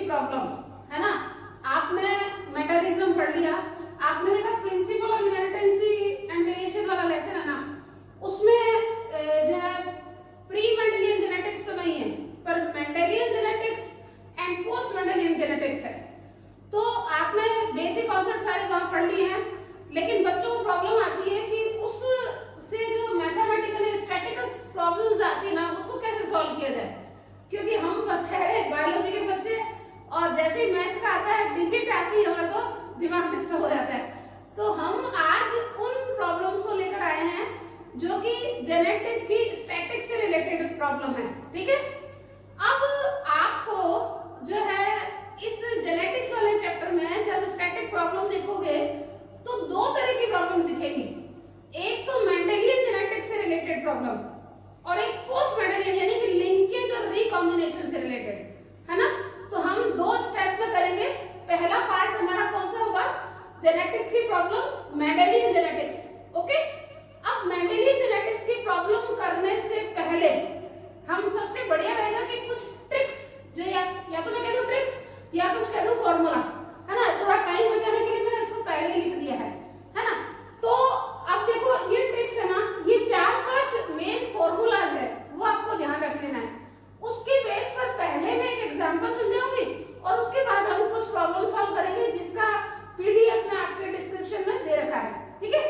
Problem, है ना। आपने मेटाबॉलिज्म पढ़ लिया, आपने देखा प्रिंसिपल ऑफ इनहेरिटेंसी एंड वेरिएशन वाला लेसन है ना, उसमें जो है प्री मेंडेलियन जेनेटिक्स तो नहीं है, पर Mendelian genetics and post Mendelian genetics है। तो आपने बेसिक कॉन्सेप्ट सारे वहां पढ़ लिए हैं, लेकिन बच्चों को प्रॉब्लम आती है कि उससे जो मैथमेटिकली स्टैटिक्स प्रॉब्लम्स आती है ना, उसको कैसे सॉल्व किया जाए, क्योंकि हम ठहरे बायोलॉजी के बच्चे और जैसे ही मैथ का आता है, डिजिट आती है हमारा, तो दिमाग डिस्टर्ब हो जाता है। तो हम आज उन प्रॉब्लम्स को लेकर आए हैं जो कि जेनेटिक्स की स्टैटिक्स से रिलेटेड प्रॉब्लम है, ठीक है। अब आपको जो है इस जेनेटिक्स वाले चैप्टर में जब स्टैटिक प्रॉब्लम देखोगे तो दो तरह की प्रॉब्लम दिखेगी, एक तो मेंडेलियन जेनेटिक्स से रिलेटेड प्रॉब्लम और एक पोस्ट मेंडेलियन यानी कि लिंकेज और रिकॉम्बिनेशन से रिलेटेड, है ना। तो हम दो स्टेप में करेंगे। पहला पार्ट हमारा कौन सा होगा, जेनेटिक्स की प्रॉब्लम, मेंडेलियन जेनेटिक्स, ओके। अब मेंडेलियन जेनेटिक्स की प्रॉब्लम करने से पहले हम सबसे बढ़िया रहेगा कि कुछ ट्रिक्स जो या तो मैं कह दूं ट्रिक्स या कुछ कह दूं फॉर्मूला, है ना। थोड़ा टाइम बचाने के लिए मैंने इसको पहले ही लिख दिया है ना। तो अब देखो ये ट्रिक्स है ना, ये 4-5 मेन फॉर्मूलाज है, वो आपको ध्यान रख लेना है। उसके बेस पर पहले मैं एक एग्जांपल समझाऊंगी और उसके बाद हम कुछ प्रॉब्लम सॉल्व करेंगे, जिसका पीडीएफ में आपके डिस्क्रिप्शन में दे रखा है, ठीक है।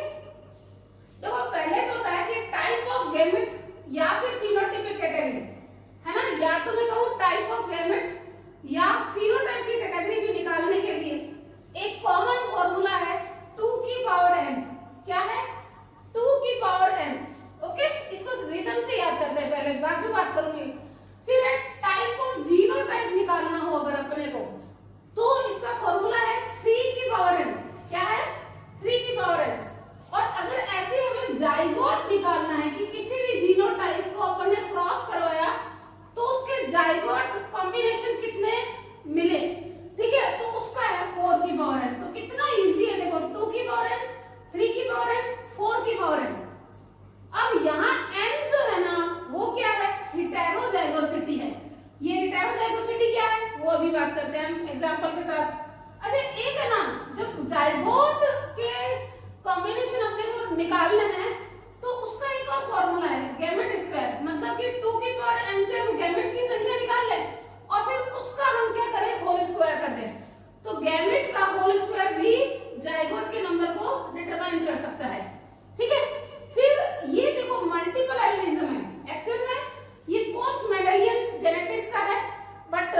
देखो पहले तो होता है कि टाइप ऑफ गैमेट या फिर फिनोटाइपिक कैटेगरी, है ना। या तो मैं कहूं टाइप ऑफ गैमेट या फिनोटाइप की कैटेगरी भी निकालने के लिए एक कॉमन फॉर्मूला है 2 की पावर n। क्या है, 2 की पावर n, ओके। इसको रिदम से याद करते हैं, पहले बाद में बात करूंगी। फिर टाइप ऑफ जीनोटाइप निकालना हो अगर अपने को, तो इसका फॉर्मूला है 3 की पावर n। क्या है, 3 की पावर n। और अगर ऐसे हमें जाइगोट निकालना है कि किसी भी जीनोटाइप को अपन ने क्रॉस करवाया तो उसके जाइगोट कॉम्बिनेशन कितने मिले, ठीक है, तो उसका है 4 की पावर n। तो कितना इजी है, देखो 2 की पावर n, 3 की पावर n, 4 की पावर n। अब यहाँ n जो है ना वो क्या है, हेटेरोजाइगोसिटी है। ये हेटेरोजाइगोसिटी क्या है वो अभी बात करते हैं हम एग्जांपल के साथ। अच्छा एक है ना, जब जाइगोट के कॉम्बिनेशन अपने को निकालने हैं तो उसका एक और फॉर्मूला है गैमेट स्क्वायर, मतलब कि 2 की पावर n से हम गैमेट की संख्या निकाल लें और फिर उसका हम क्या करें, होल स्क्वायर कर दें। तो गैमेट का होल स्क्वायर भी जाइगोट के नंबर को डिटरमाइन कर सकता है, ठीक है। फिर ये देखो मल्टीपल एलिनिज्म है, एक्चुअल में ये पोस्ट मेंडेलियन जेनेटिक्स का है, बट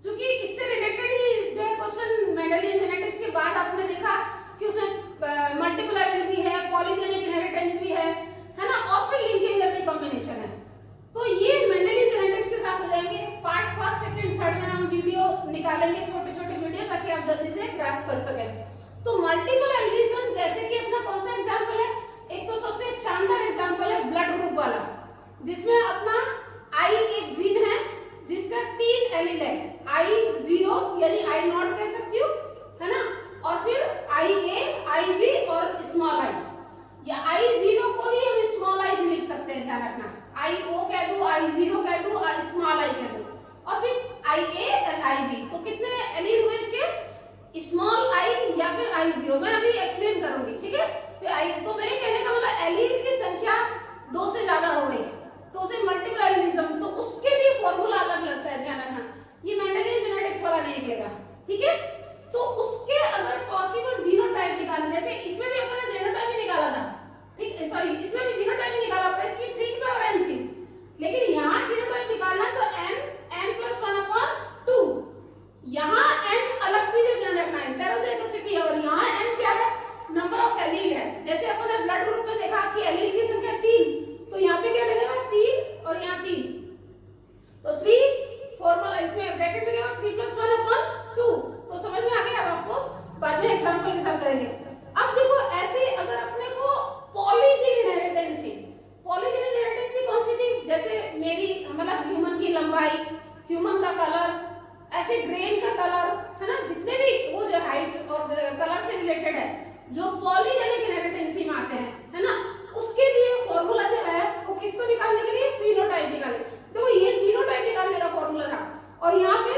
चूंकि इससे रिलेटेड ही जो है क्वेश्चन मेंडेलियन जेनेटिक्स के बाद आपने देखा कि उसमें मल्टीपल एलिनिज्म भी है, पॉलीजेनिक इनहेरिटेंस भी है ना, और फिर लिंकेज और रिकॉम्बिनेशन है। तो ये मेंडेलियन जेनेटिक्स के साथ हो जाएंगे। पार्ट 1, 2, 3 में हम वीडियो निकालेंगे, छोटे छोटे वीडियो, ताकि आप जल्दी से ग्रास्प कर सकें। तो मल्टीपल एलिनिज्म जैसे कि अपना कौन सा एग्जांपल है, एक तो सबसे शानदार एग्जांपल है ब्लड ग्रुप वाला, जिसमें अपना आई एक जीन है जिसका 3 एलील है, I0 यानी I0 कह सकती हूँ, है ना, और फिर IA, IB और स्मॉल i, या I0 को ही हम स्मॉल i भी लिख सकते हैं, ध्यान रखना। IO कह दूं, I0 कह दूं, स्मॉल i कह दूं, और फिर IA और IB। तो कितने एलील हुए इसके, स्मॉल i या फिर I0, मैं अभी एक्सप्लेन करूंगी, ठीक है। तो मेरे कहने का मतलब एलील की संख्या 2 से ज्यादा हो गई तो उसे मल्टीपल एलिनिज्म, तो उसके लिए फॉर्मूला अलग लगता है, ध्यान रखना। ये मेंडेलियन जेनेटिक्स वाला नहीं देगा, ठीक है। तो उसके अगर पॉसिबल जीनोटाइप निकालना, जैसे इसमें भी अपन ने जीनोटाइप ही निकाला था, ठीक, सॉरी इसमें भी जीनोटाइप ही निकाला था, इसकी 3 की पावर n थी, लेकिन यहाँ जीनोटाइप निकालना तो n+1/2। यहाँ n अलग चीज है, ध्यान रखना, हेटेरोजाइगोसिटी है, और यहाँ n क्या है, नंबर ऑफ एलील है। जैसे अपन ने ब्लड ग्रुप में देखा कि एलील की संख्या 3, तो यहाँ पे क्या लगेगा 3 और यहाँ 3, तो 3 फॉर्मूला इसमें ब्रैकेट में क्या होगा 3+1/2। तो समझ में आ गया। अब आपको बाद में एग्जांपल के साथ करेंगे। अब देखो ऐसे अगर अपने को पॉलीजेनिक इनहेरिटेंसी कौन सी थी, जैसे मेरी मतलब ह्यूमन की लंबाई, ह्यूमन का कलर, ऐसे ग्रेन का कलर, है ना, जितने भी वो जो हाइट और कलर से रिलेटेड है जो पॉलीजेनिक इनहेरिटेंसी में आते हैं, है ना, उसके लिए फॉर्मूला जो है वो किसको निकालने के लिए, फिनोटाइप निकालने। देखो ये जीनोटाइप निकालने का फॉर्मूला था और यहाँ पे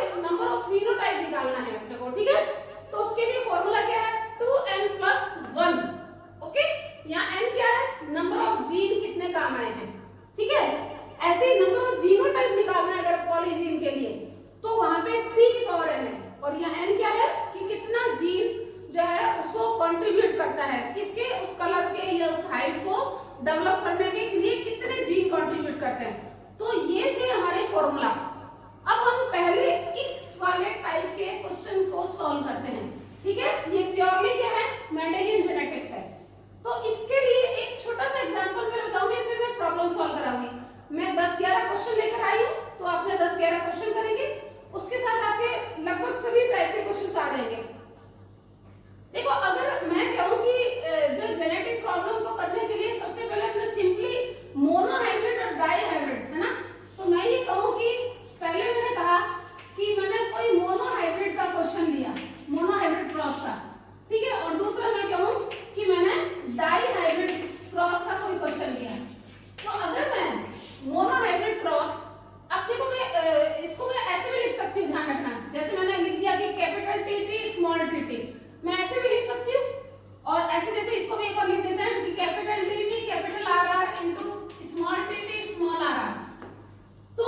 डेवलप करने के लिए कितने जीन कंट्रीब्यूट करते हैं। तो ये थे हमारे फॉर्मूला। अब हम पहले इस वाले टाइप के क्वेश्चन को सॉल्व करते हैं, ठीक है। ये प्योरली क्या है, मेंडेलियन जेनेटिक्स है। तो इसके लिए एक छोटा सा एग्जांपल मैं बताऊंगी, फिर मैं प्रॉब्लम सॉल्व कराऊंगी। मैं 10-11 क्वेश्चन लेकर आई हूं, तो आपने 10-11 क्वेश्चन करेंगे, उसके साथ आपके लगभग सभी टाइप के क्वेश्चन आ जाएंगे। देखो, अगर मैं कहूं कि जो जेनेटिक्स प्रॉब्लम को करने के लिए सबसे पहले हमने सिंपली मोनो हाइब्रिड और डाई हाइब्रिड, है ना, तो मैं ये कहूं कि पहले मैंने कहा कि मैंने कोई मोनो हाइब्रिड का क्वेश्चन लिया, मोनो हाइब्रिड क्रॉस का, ठीक है, और दूसरा मैं कहूं कि मैंने डाई हाइब्रिड क्रॉस का कोई क्वेश्चन लिया। तो अगर मैं मोनो हाइब्रिड क्रॉस, अब देखो मैं इसको मैं ऐसे भी लिख सकती हूँ, ध्यान रखना, जैसे मैंने लिख दिया कि कैपिटल टी स्मॉल टी, मैं ऐसे भी लिख सकती हूँ, और ऐसे जैसे इसको भी एक और लिख देते हैं कि capital T capital R into small T small R. तो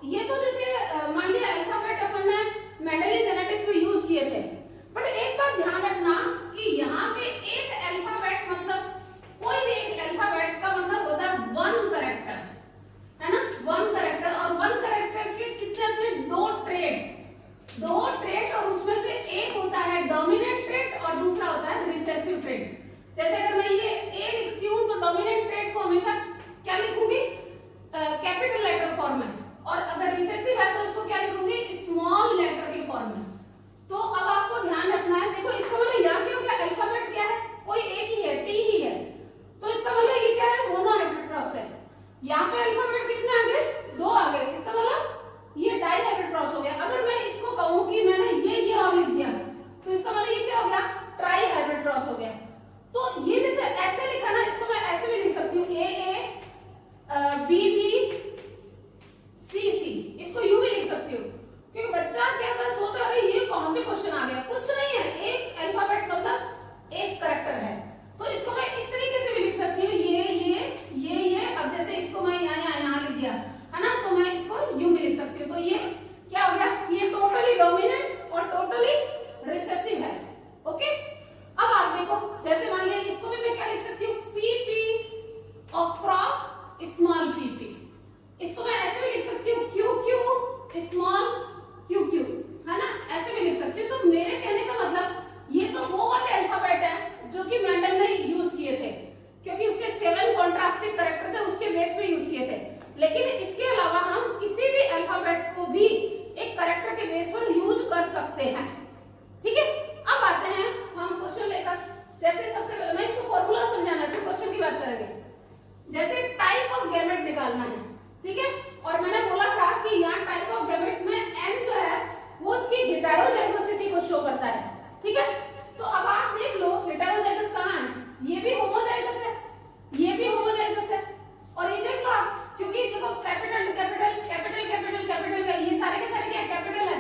ये तो जैसे मान लिया अल्फाबेट अपन ने मेंडेलियन जेनेटिक्स में यूज किए थे, बट एक बात ध्यान रखना कि यहाँ पे एक अल्फाबेट मतलब कोई भी एक अल्फाबेट का मतलब होता है वन कैरेक्टर, है ना, वन कैरेक्टर, और वन कैरेक्टर के कितने होते हैं, दो ट्रेट, और उसमें से एक होता है डोमिनेंट ट्रेट और दूसरा होता है रिसेसिव ट्रेट। जैसे अगर मैं ये ए लिखती हूँ तो डोमिनेंट ट्रेट को हमेशा क्या लिखूंगी, कैपिटल लेटर फॉर्म में, और अगर रिसेसिव है तो इसको क्या लिखूंगी, स्मॉल लेटर के फॉर्म में। तो अब आपको ध्यान रखना है, देखो इसका मतलब यहाँ क्या हो गया, अल्फाबेट क्या है, कोई एक ही है, टी ही है, तो इसका मतलब ये क्या है, मोनो हाइब्रिड क्रॉस है। यहाँ पे अल्फाबेट कितने आ गए, 2 आ गए, इसका मतलब ये डाई हाइब्रिड क्रॉस हो गया। अगर मैं इसको कहूँ कि मैंने ये और लिख दिया, तो इसका मतलब ये क्या हो गया, ट्राई हाइब्रिड क्रॉस हो गया। तो ये जैसे ऐसे लिखा ना, इसको मैं ऐसे भी लिख सकती हूँ, बी सी, इसको यूं भी लिख सकती हूँ, क्योंकि बच्चा क्या था, सोच रहा है ये कौन से क्वेश्चन आ गया, कुछ नहीं है, एक अल्फाबेट मतलब एक कैरेक्टर है। तो इसको मैं इस तरीके से भी लिख सकती हूँ, ये, अब जैसे इसको मैं यहाँ लिख दिया, है ना, तो मैं इसको यूं भी लिख सकती हूँ। तो ये क्या हो गया, ये टोटली डोमिनेंट और टोटली रिसेसिव है, ओके। अब आप देखो, जैसे मान लिया इसको भी मैं क्या लिख सकती हूँ, पी और क्रॉस स्मॉल पी, इसको मैं ऐसे भी लिख सकती हूँ, क्यू स्मॉल क्यू, है ना, ऐसे भी लिख सकती हूँ। तो मेरे कहने का मतलब ये तो वो वाले अल्फाबेट है जो कि मेंडल ने यूज किए थे, क्योंकि उसके 7 कॉन्ट्रास्टिव कैरेक्टर थे, उसके बेस पे यूज किए थे। लेकिन इसके अलावा हम किसी भी अल्फाबेट को भी एक कैरेक्टर के बेस पर यूज कर सकते हैं, ठीक है। अब आते हैं हम क्वेश्चन लेकर, जैसे सबसे पहले मैं इसको फॉर्मूला समझाना, फिर क्वेश्चन की बात करेंगे। जैसे टाइप ऑफ गैमेट निकालना है, ठीक है, और मैंने बोला था कि यहाँ टाइप ऑफ गैमेट में n जो है वो उसकी हेटेरोजाइगोसिटी को शो करता है, ठीक है। तो अब आप देख लो हेटेरोजाइगस कहाँ है, ये भी होमोजाइगस है, ये भी होमोजाइगस है, और ये देख लो आप, क्योंकि देखो capital capital capital capital capital, ये सारे के सारे क्या कैपिटल है,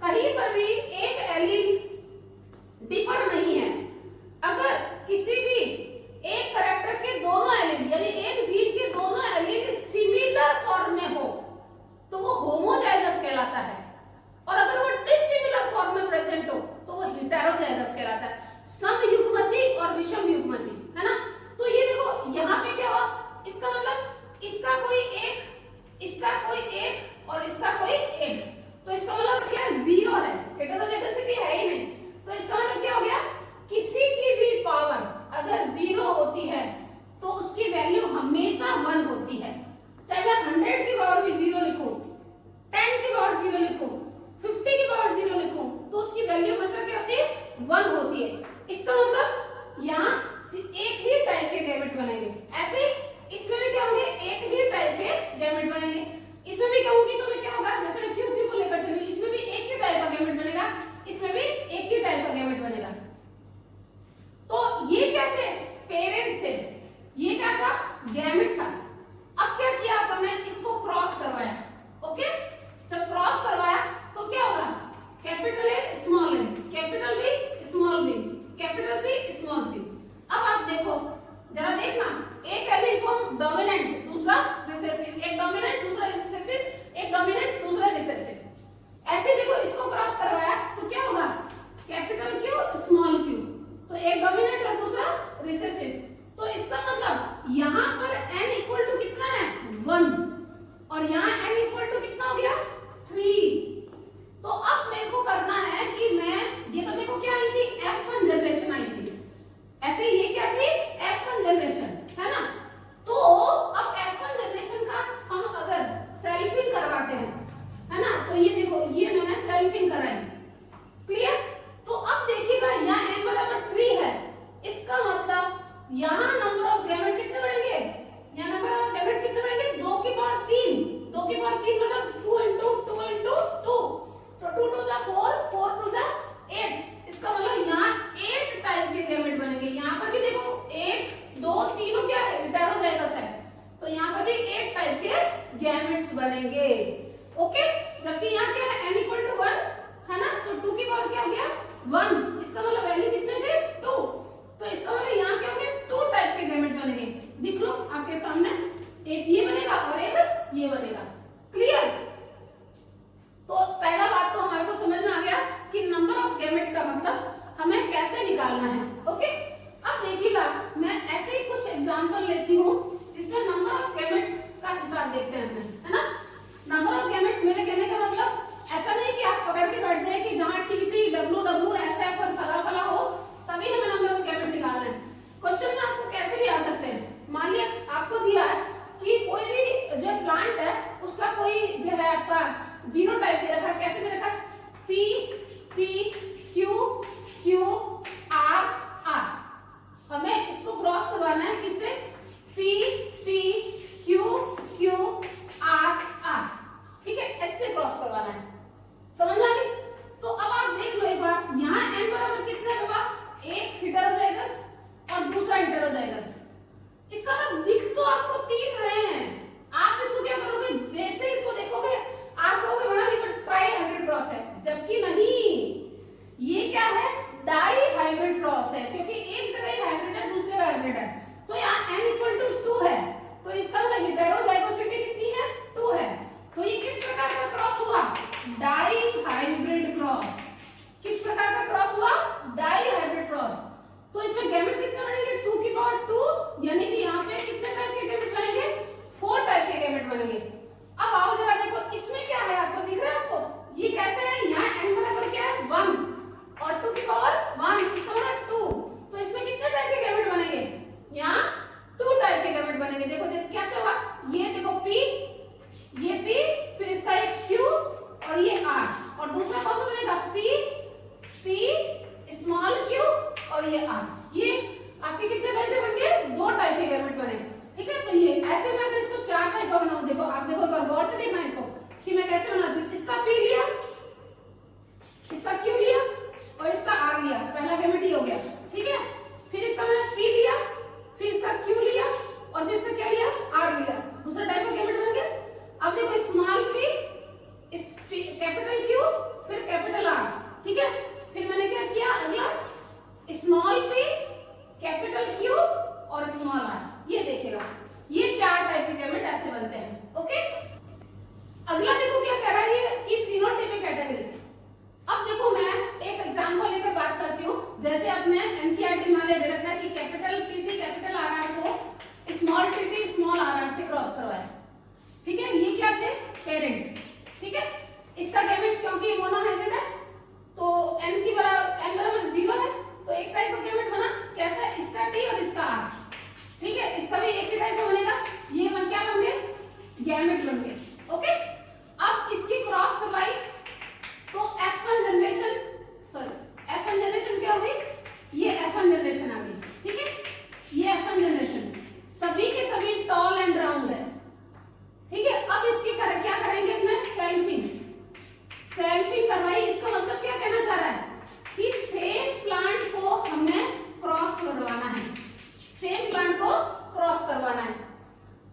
कहीं पर भी एक एलील डिफर नहीं है। अगर किसी भी एक कैरेक्टर के दोनों एलील, यानी एक जीन के दोनों एलील सिमिलर फॉर्म में हो तो वो होमोजाइगस कहलाता है, और अगर वो डिसिमिलर फॉर्म में प्रेजेंट हो तो वो हेटेरोजाइगस कहलाता है, समयुग्मजी और विषमयुग्मजी, है ना। तो ये देखो यहाँ पे क्या हुआ, इसका मतलब इसका कोई एक और इसका कोई एक, तो इसका मतलब क्या, 0 है, हेटेरोजाइगोसिटी है ही नहीं। तो इसका मतलब क्या हो गया, किसी की भी पावर अगर 0 होती है तो उसकी वैल्यू हमेशा 1 होती है, चाहे मैं 100 की पावर भी 0 लिखूं, 10 की पावर 0 लिखूं, 50 की पावर 0 लिखूं, तो उसकी वैल्यू हमेशा क्या होती है, 1 होती है। इसका मतलब यहाँ एक ही टाइप के गैमेट बनेंगे, ऐसे इसमें भी क्या होंगे, एक ही टाइप के गैमेट बनेंगे। इसमें भी कहूंगी तो मैं क्या होगा, जैसे मैं क्यू को लेकर चली, इसमें भी एक ही टाइप का गैमेट बनेगा, इसमें भी एक ही टाइप का गैमेट बनेगा। तो ये क्या थे, पेरेंट थे, ये क्या था, गैमेट था। अब क्या किया अपन ने, इसको क्रॉस करवाया, ओके। जब क्रॉस करवाया तो क्या होगा, capital A small A, capital B small B, capital C small C. अब आप देखो, जरा देखना, एक एलील फॉर्म डोमिनेंट, दूसरा रिसेसिव, एक डोमिनेंट दूसरा रिसेसिव, एक डोमिनेंट दूसरा रिसेसिव। ऐसे देखो इसको क्रॉस करवाया तो क्या होगा, कैपिटल क्यू स्मॉल क्यू, तो एक डोमिनेंट और दूसरा रिसेसिव। तो इसका मतलब यहाँ पर आते हैं, है ना। तो ये देखो ये मैंने सेल्फिंग कराई, क्लियर। तो अब देखिएगा यहाँ n बराबर 3 है, इसका मतलब यहाँ नंबर ऑफ गैमेट कितने बढ़ेंगे, यहाँ नंबर ऑफ गैमेट कितने बढ़ेंगे, 2 की पावर 3, 2 की पावर 3 मतलब 2 into 2 into 2, तो 2 2 जा 4, 4 2 जा 8, इसका मतलब यहाँ 8 टाइप के गैमेट बनेंगे। यहाँ पर भी देखो 1 2 तीनों क्या है, हेटेरोजाइगस है, तो यहाँ पर भी 8 टाइप के गैमेट्स बनेंगे, ओके। जबकि यहाँ क्या है n equal to 1 है ना, तो 2 की पावर क्या हो गया 1, इसका मतलब वैल्यू कितने थे 2, तो इसका मतलब यहाँ क्या हो गया 2 टाइप के गैमेट बनेंगे। दिख लो आपके सामने, एक ये बनेगा और एक ये बनेगा, क्लियर। तो पहला बात तो हमारे को समझ में आ गया कि नंबर ऑफ गैमेट का मतलब हमें कैसे निकालना है, ओके। अब देखिएगा मैं ऐसे ही कुछ एग्जांपल लेती हूँ जिसमें नंबर ऑफ गैमेट का हिसाब देखते हैं, है ना। नंबर ऑफ गैमेट मेरे कहने का मतलब ऐसा नहीं कि आप पकड़ के बैठ जाए कि जहां T T W W F F और फला फला हो तभी हमें नंबर ऑफ गैमेट निकालना है। क्वेश्चन में आपको कैसे भी आ सकते हैं, मान लिया आपको दिया है कि कोई भी जो प्लांट है उसका कोई जो है आपका जीनोटाइप दे रखा है, कैसे दे रखा है, P P Q Q R R, हमें इसको क्रॉस करवाना है किससे, P P Q Q R R, ठीक है, ऐसे क्रॉस करवाना है, समझ में आ गई। तो अब आप देख लो एक बार, यहाँ n बराबर कितना है बाबा, एक हेटेरोजाइगस और दूसरा इंटेरोजाइगस, इसका मतलब दिख तो आपको 3 रहे हैं, आप इसको क्या करोगे, जैसे इसको देखोगे आप कहोगे बड़ा ये तो ट्राई हाइब्रिड क्रॉस है, जबकि नहीं, ये क्या है डाई हाइब्रिड क्रॉस है, क्योंकि एक जगह ही हाइब्रिड है दूसरे का हाइब्रिड है। तो यहाँ n equal to 2 है, तो इसका मतलब हेटेरोजाइगोसिटी कितनी है 2 है, तो ये किस प्रकार का क्रॉस हुआ, डाई हाइब्रिड क्रॉस। किस प्रकार का क्रॉस हुआ, डाई हाइब्रिड क्रॉस। तो इसमें गैमेट कितने बनेंगे, 2 की पावर 2, यानी कि यहाँ पे कितने टाइप के गैमेट बनेंगे, 4 टाइप के गैमेट बनेंगे। अब आओ जरा देखो इसमें क्या है, आपको दिख रहा है, आपको ये कैसे है, यहाँ n बराबर क्या है 1 और 2 की पावर 1, इसका मतलब 2, तो इसमें कितने टाइप के गैमेट बनेंगे, यहाँ 2 टाइप के गैमेट बनेंगे। देखो कैसे हुआ, ये देखो p, ये p, फिर इसका एक q और ये r, और दूसरा कौन सा बनेगा p स्मॉल q और ये r, ये आपके कितने टाइप के बन गए, 2 टाइप के गैमेट बने, ठीक है। तो ये ऐसे मैं अगर इसको 4 टाइप का बनाऊं, देखो आप देखो एक बार गौर से देखना इसको कि मैं कैसे बनाती हूँ, इसका p लिया, इसका q लिया और इसका r लिया, पहला गैमेट ही हो गया, ठीक है। फिर इसका मैंने p लिया, फिर इसका q लिया और फिर इसका क्या लिया r लिया, दूसरा टाइप का गैमेट बन गया। अब देखो स्मॉल p, कैपिटल Q, फिर कैपिटल R, ठीक है। फिर मैंने क्या किया, अगला स्मॉल p, कैपिटल Q और स्मॉल r, ये देखिएगा ये 4 टाइप के गैमेट ऐसे बनते हैं, ओके। अगला देखो क्या कह रहा है ये, कि फिनोटाइपिक कैटेगरी। अब देखो मैं एक एग्जांपल लेकर बात करती हूँ, जैसे अपने एनसीईआरटी में दे रखा है कि कैपिटल टी कैपिटल आर को स्मॉल टी स्मॉल आर से क्रॉस करवाया, ठीक है। ये क्या थे, पेरेंट, ठीक है। इसका गैमेट क्योंकि मोनोहाइब्रिड है तो n बराबर 0 है, तो एक टाइप का गैमेट बना, कैसा, इसका t और इसका r, ठीक है। इसका भी एक ही टाइप का बनेगा, ये बन क्या बन गए, गैमेट बन गए, ओके। अब इसकी क्रॉस करवाई तो F1 generation, sorry F1 generation क्या हुई, ये F1 जनरेशन आ गई, ठीक है। ये F1 जनरेशन सभी के सभी टॉल एंड राउंड है, ठीक है। अब इसकी क्या करेंगे, इसमें सेल्फिंग करवाई, इसका मतलब क्या कहना चाह रहा है कि सेम प्लांट को हमें क्रॉस करवाना है, सेम प्लांट को क्रॉस करवाना है।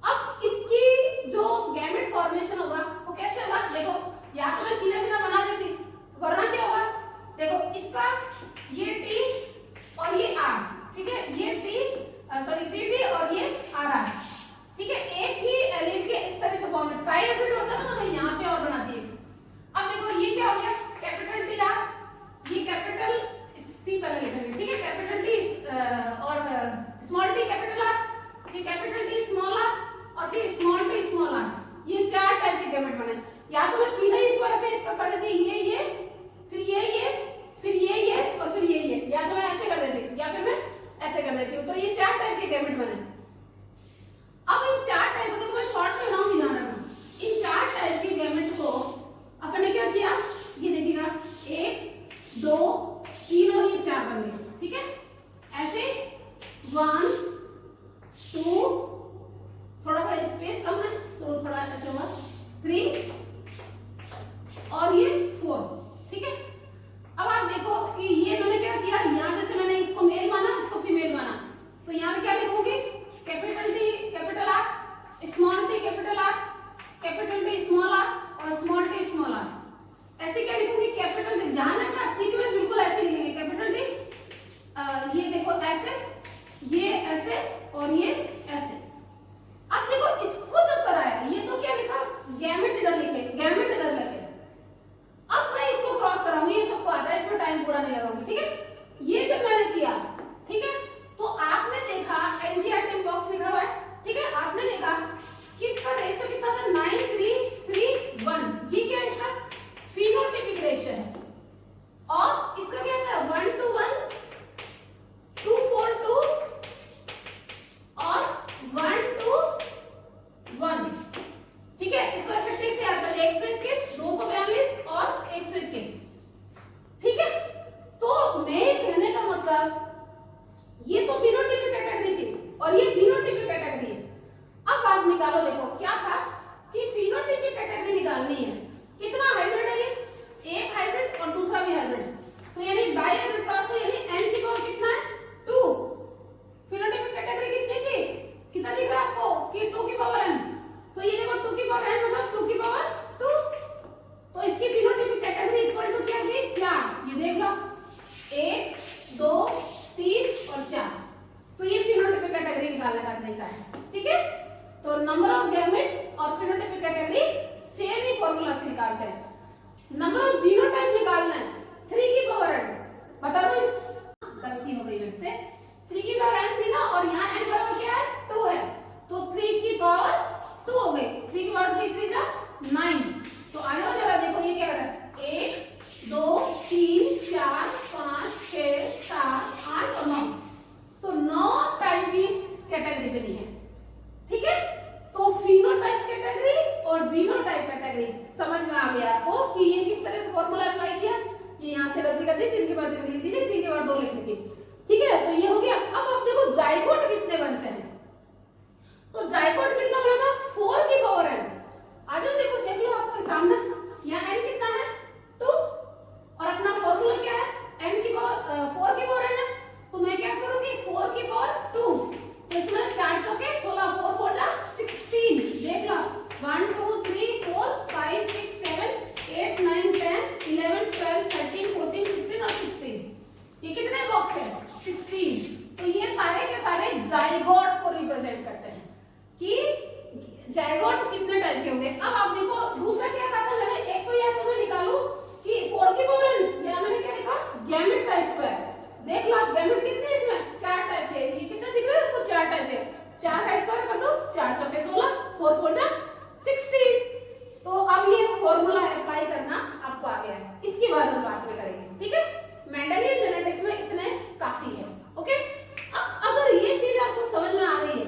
अब इसकी जो गैमेट फॉर्मेशन होगा वो कैसे होगा, देखो या तो मैं सीधा सीधा बना देती, वरना क्या होगा, देखो इसका ये T और ये R, ठीक है, ये TT और ये RR, ठीक है। एक ही एलील के इस तरह से फॉर्मेट ट्राई हाइब्रिड होता है ना, मैं यहाँ पे और बनाती है। अब देखो ये क्या हो गया, कैपिटल T R, ये कैपिटल T पहले लिखेंगे, ठीक है, कैपिटल T और स्मॉल t कैपिटल R, ये कैपिटल T स्मॉल r और फिर स्मॉल t स्मॉल r, ये 4 टाइप के गैमेट बने। या तो मैं सीधा ही इसको ऐसे इसका कर देती, ये फिर ये फिर ये और फिर ये, या तो मैं ऐसे कर देती या फिर मैं ऐसे कर देती हूँ, तो ये 4 टाइप के गैमेट बने। अब इन 4 टाइप को मैं शॉर्ट में बनाऊंगी, ध्यान रखना, इन 4 टाइप के gamete capital T small R और स्मॉल टी स्मॉल आर। ऐसे क्या लिखूंगी, कैपिटल टी, ध्यान रखना सीक्वेंस बिल्कुल ऐसे लिखेंगे, कैपिटल टी ये देखो ऐसे, ये ऐसे और ये ऐसे। अब देखो इसको जब कराया, ये तो क्या लिखा, गैमेट इधर लिखे, गैमेट इधर लिखे। अब मैं इसको क्रॉस कराऊंगी, ये सबको आता है, इसमें टाइम पूरा नहीं लगाऊंगी, ठीक है। ये जब मैंने किया, ठीक है, तो आपने देखा एनसीईआरटी बॉक्स लिखा हुआ है, ठीक है, आपने देखा कि इसका रेशियो कितना था, 9331। ये क्या है, इसका फिनोटाइपिक रेशियो है। और इसका क्या था, 1:1, 2:4:2 और 1:1, ठीक है। इसको ऐसे ठीक से याद कर, 121, 242 और 121, ठीक है। तो मैं कहने का मतलब, ये तो फिनोटाइपिक कैटेगरी थी और ये जीनोटाइपिक कैटेगरी है। अब आप निकालो, देखो क्या था कि फिनोटाइपिक कैटेगरी निकालनी है, कितना हाइब्रिड है ये, एक हाइब्रिड और दूसरा भी हाइब्रिड, तो यानी डाई हाइब्रिड क्रॉस है, यानी n की पावर कितना है, 2। फिनोटाइपिक कैटेगरी कितनी थी, कितना दिख रहा है आपको कि 2 की पावर n, तो ये देखो 2 की पावर n मतलब 2 की पावर 2, तो इसकी फिनोटाइपिक कैटेगरी इक्वल टू क्या है, 4। ये देख लो, 1 2 3 और 4, तो ये फिनोटाइपिक कैटेगरी निकालने का तरीका है, ठीक है। तो नंबर ऑफ गैमेट और फिनोटाइपिक कैटेगरी सेम ही फॉर्मूला से निकालते हैं। नंबर ऑफ जीनोटाइप निकालना है, 3 की पावर n, बता दो, गलती हो गई मुझसे, 3 की पावर n थी ना, और यहाँ n बराबर क्या है, 2 है, तो 3 की पावर 2 हो गई, 3 की पावर 3 3 जा 9। तो आ जाओ जरा, देखो ये क्या कर रहा है, 1 2 3 4 5 6 7 8 और 9, तो 9 टाइप की कैटेगरी बनी है, ठीक है। तो फिनोटाइप कैटेगरी और जीनोटाइप कैटेगरी समझ में आ गया आपको कि ये किस तरह से फॉर्मूला अप्लाई किया। ये यहाँ से गलती कर दी, 3 के बाद 3 लिखी थी, 3 के बाद 2 लिखी थी, ठीक है। तो ये हो गया। अब आप देखो जाइगोट कितने बनते हैं, तो जाइगोट कितना बना था, 4 की पावर n। आ जाओ देखो, देख लो आपके सामने, यहाँ n कितना है, 2, और अपना फॉर्मूला क्या है, n की पावर 4 की पावर n है, तो मैं क्या करूंगी, 4 की पावर 2, तो इसमें 4 चौके 16, 4 4 जा 16, देख लो, 1 2 3 4 5 6 7 8 9 10 11 12 13 14 15 और 16, ये कितने बॉक्स है, 16। तो ये सारे के सारे जाइगोट को रिप्रेजेंट करते हैं कि जाइगोट कितने टाइप के होंगे। अब आप देखो दूसरा क्या कहा था मैंने, एक तो या तो मैं निकालूं कि 4 की पावर n, या मैंने क्या लिखा, गैमेट का स्क्वायर। देख लो आप, गैमेट कितने इसमें, 4 टाइप के, ये कितने दिख रहे हैं आपको, 4 टाइप के, 4 का स्क्वायर कर दो, 4 चौके 16, 4 4 जा 16। तो अब ये फॉर्मूला अप्लाई करना आपको आ गया है, इसके बाद हम बात में करेंगे, ठीक है। मेंडेलियन जेनेटिक्स में इतने काफी है, ओके। अब अगर ये चीज आपको समझ में आ गई है,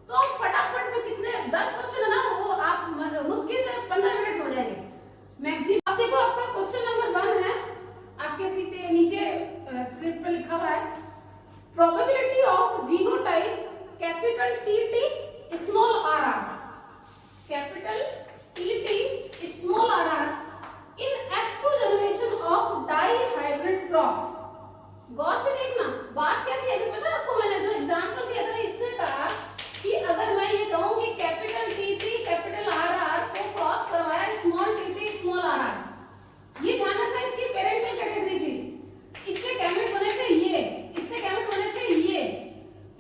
तो आप फटाफट में कितने 10 क्वेश्चन है ना, वो आप मुश्किल से 15 मिनट में हो जाएंगे मैक्सिमम। अब देखो आपका क्वेश्चन नंबर 1 है, आपके सीधे नीचे स्लिप पे लिखा हुआ है, probability of genotype capital TT small rr, capital TT small rr in F2 generation of dihybrid cross. गौर से देखना, बात क्या थी अभी पता है आपको, मैंने जो एग्जांपल दिया था इसने कहा कि अगर मैं ये कहूं कि कैपिटल TT कैपिटल RR को क्रॉस करवाया स्मॉल TT स्मॉल RR, ये ध्यान रखना इसकी पेरेंटल कैटेगरी थी, इससे गैमेट बने थे ये, इससे गैमेट बने थे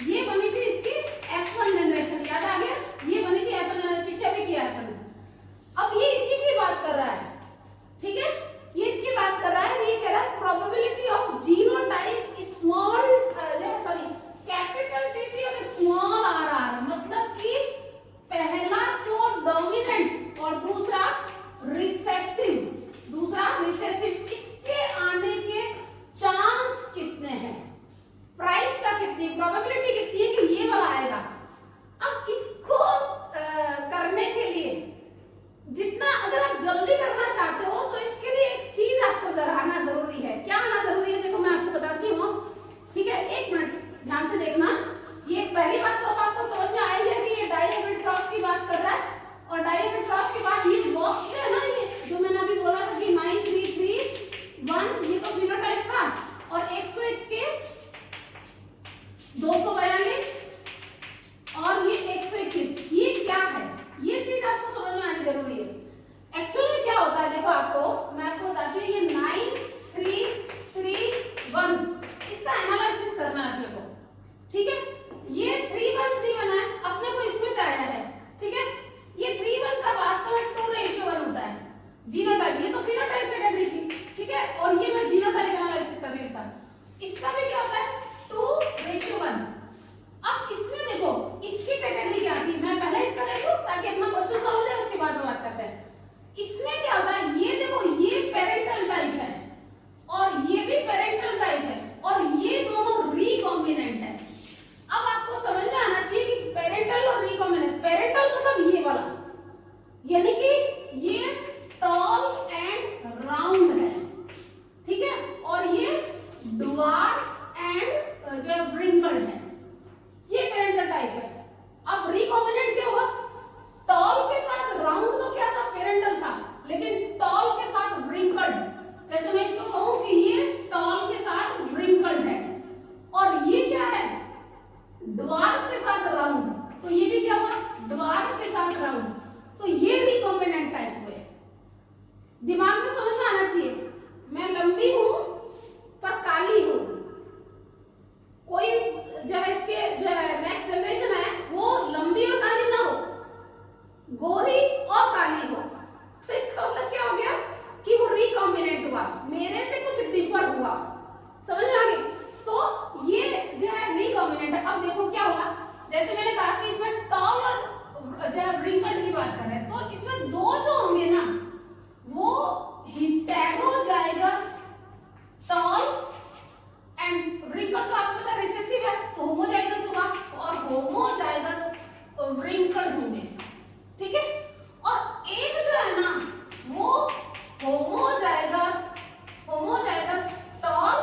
ये बनी थी इसकी F1 जनरेशन, याद आ गया, ये बनी थी F1 जनरेशन, पीछे भी किया अपन ने। अब ये इसी की बात कर रहा है, ठीक है, ये इसकी बात कर रहा है, ये कह रहा है probability of genotype small sorry capital TT और स्मॉल RR, मतलब कि पहला तो डोमिनेंट और दूसरा रिसेसिव, इसके आने के चांस कितने हैं, प्राइमता कितनी, प्रोबेबिलिटी कितनी है कि ये वाला आएगा। अब इसको करने के लिए जितना अगर आप जल्दी करना चाहते हो तो इसके लिए एक चीज आपको आना जरूरी है। क्या आना जरूरी है, देखो मैं आपको बताती हूँ, ठीक है, एक मिनट ध्यान से देखना। ये पहली बात तो आपको समझ में आई है कि ये डाई हाइब्रिड क्रॉस की बात कर रहा है, और डाई हाइब्रिड क्रॉस के बाद ये बॉक्स है ना, ये जो मैंने अभी बोला था कि 9331, ये तो फिनोटाइप था, और 121 242 और ये 121, ये क्या है, ये चीज आपको समझ में आनी यानी कि ये टॉल एंड राउंड है, ठीक है, और ये ड्वार्फ एंड जो है व्रिंकल्ड है, ये पेरेंटल टाइप है। अब रिकॉम्बिनेंट क्या हुआ, टॉल के साथ राउंड तो क्या था, पेरेंटल था, लेकिन टॉल के साथ व्रिंकल्ड, जैसे मैं इसको कहूं कि ये टॉल के साथ व्रिंकल्ड है, और ये क्या है, ड्वार्फ के साथ राउंड, तो ये भी क्या हुआ, ड्वार्फ के साथ राउंड, तो ये रिकॉम्बिनेंट टाइप हुए। दिमाग में समझ में आना चाहिए, मैं लंबी हूं पर काली हूं, कोई जो है इसके जो है नेक्स्ट जनरेशन है वो लंबी और काली ना हो, गोरी और काली हो, तो इसका मतलब क्या हो गया कि वो रिकॉम्बिनेंट हुआ, मेरे से कुछ डिफर हुआ, समझ में आ गई। तो ये जो है रिकॉम्बिनेंट है। अब देखो क्या होगा, जैसे मैंने कहा कि इसमें टॉल और जो है व्रिंकल्ड की बात कर रहे हैं, तो इसमें दो जो होंगे ना वो हेटेरोजाइगस टॉल एंड व्रिंकल्ड, तो आपको पता है रिसेसिव है तो होमोजाइगस होगा, और होमोजाइगस व्रिंकल्ड होंगे, ठीक है। और एक जो है ना वो होमोजाइगस टॉल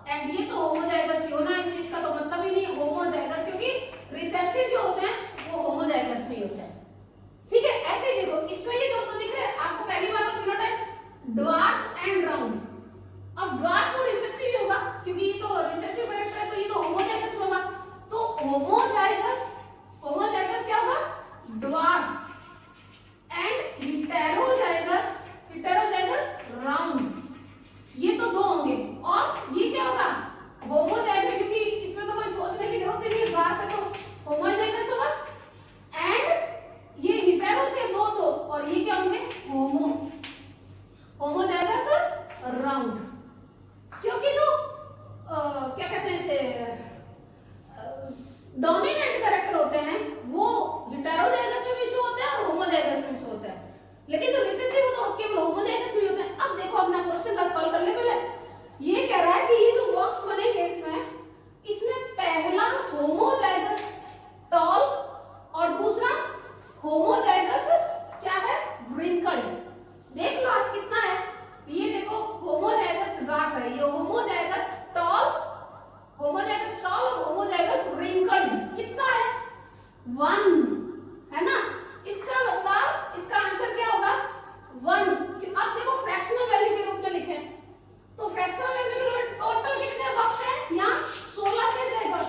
एंड ये तो होमोजाइगस ही होना है, इसका तो मतलब ही नहीं होमोजाइगस, क्योंकि रिसेसिव जो होते हैं वो होमोजाइगस में होते हैं, ठीक है। ऐसे ही देखो इसमें ये दो तो दिख रहे हैं आपको, पहली बात तो फिनोटाइप ड्वार्फ एंड राउंड। अब ड्वार्फ तो रिसेसिव ही होगा क्योंकि ये तो रिसेसिव कैरेक्टर है, तो ये तो होमोजाइगस होगा, तो होमोजाइगस क्या होगा, ड्वार्फ एंड हेटेरोजाइगस राउंड, ये तो दो होंगे। और ये क्या होगा, होमोजाइगस, क्योंकि इसमें तो कोई सोचने की जरूरत ही नहीं, ड्वार्फ है तो होमोजाइगस होगा, एंड ये हेटेरो थे दो तो, और ये क्या होंगे, होमोजाइगस राउंड, क्योंकि जो क्या कहते हैं इसे डोमिनेंट कैरेक्टर होते हैं वो हेटेरोजाइगस में भी शो होते हैं और होमोजाइगस में शो होते हैं, लेकिन जो रिसेसिव होते हैं केवल होमोजाइगस में होते हैं। अब देखो अपना क्वेश्चन का सॉल्व करने पहले ये कह रहा है कि ये जो बॉक्स बनेंगे इसमें पहला होमोजाइगस टॉल और दूसरा होमोजाइगस क्या है, व्रिंकल्ड। देख लो आप कितना है, ये देखो होमोजाइगस ड्वार्फ है, ये होमोजाइगस टॉल और होमोजाइगस व्रिंकल्ड कितना है, 1 है ना। इसका मतलब इसका आंसर क्या होगा, 1। अब देखो फ्रैक्शनल वैल्यू के रूप में लिखे, तो फ्रैक्शनल वैल्यू के रूप में टोटल कितने बॉक्स है, यहाँ 16 थे जगह,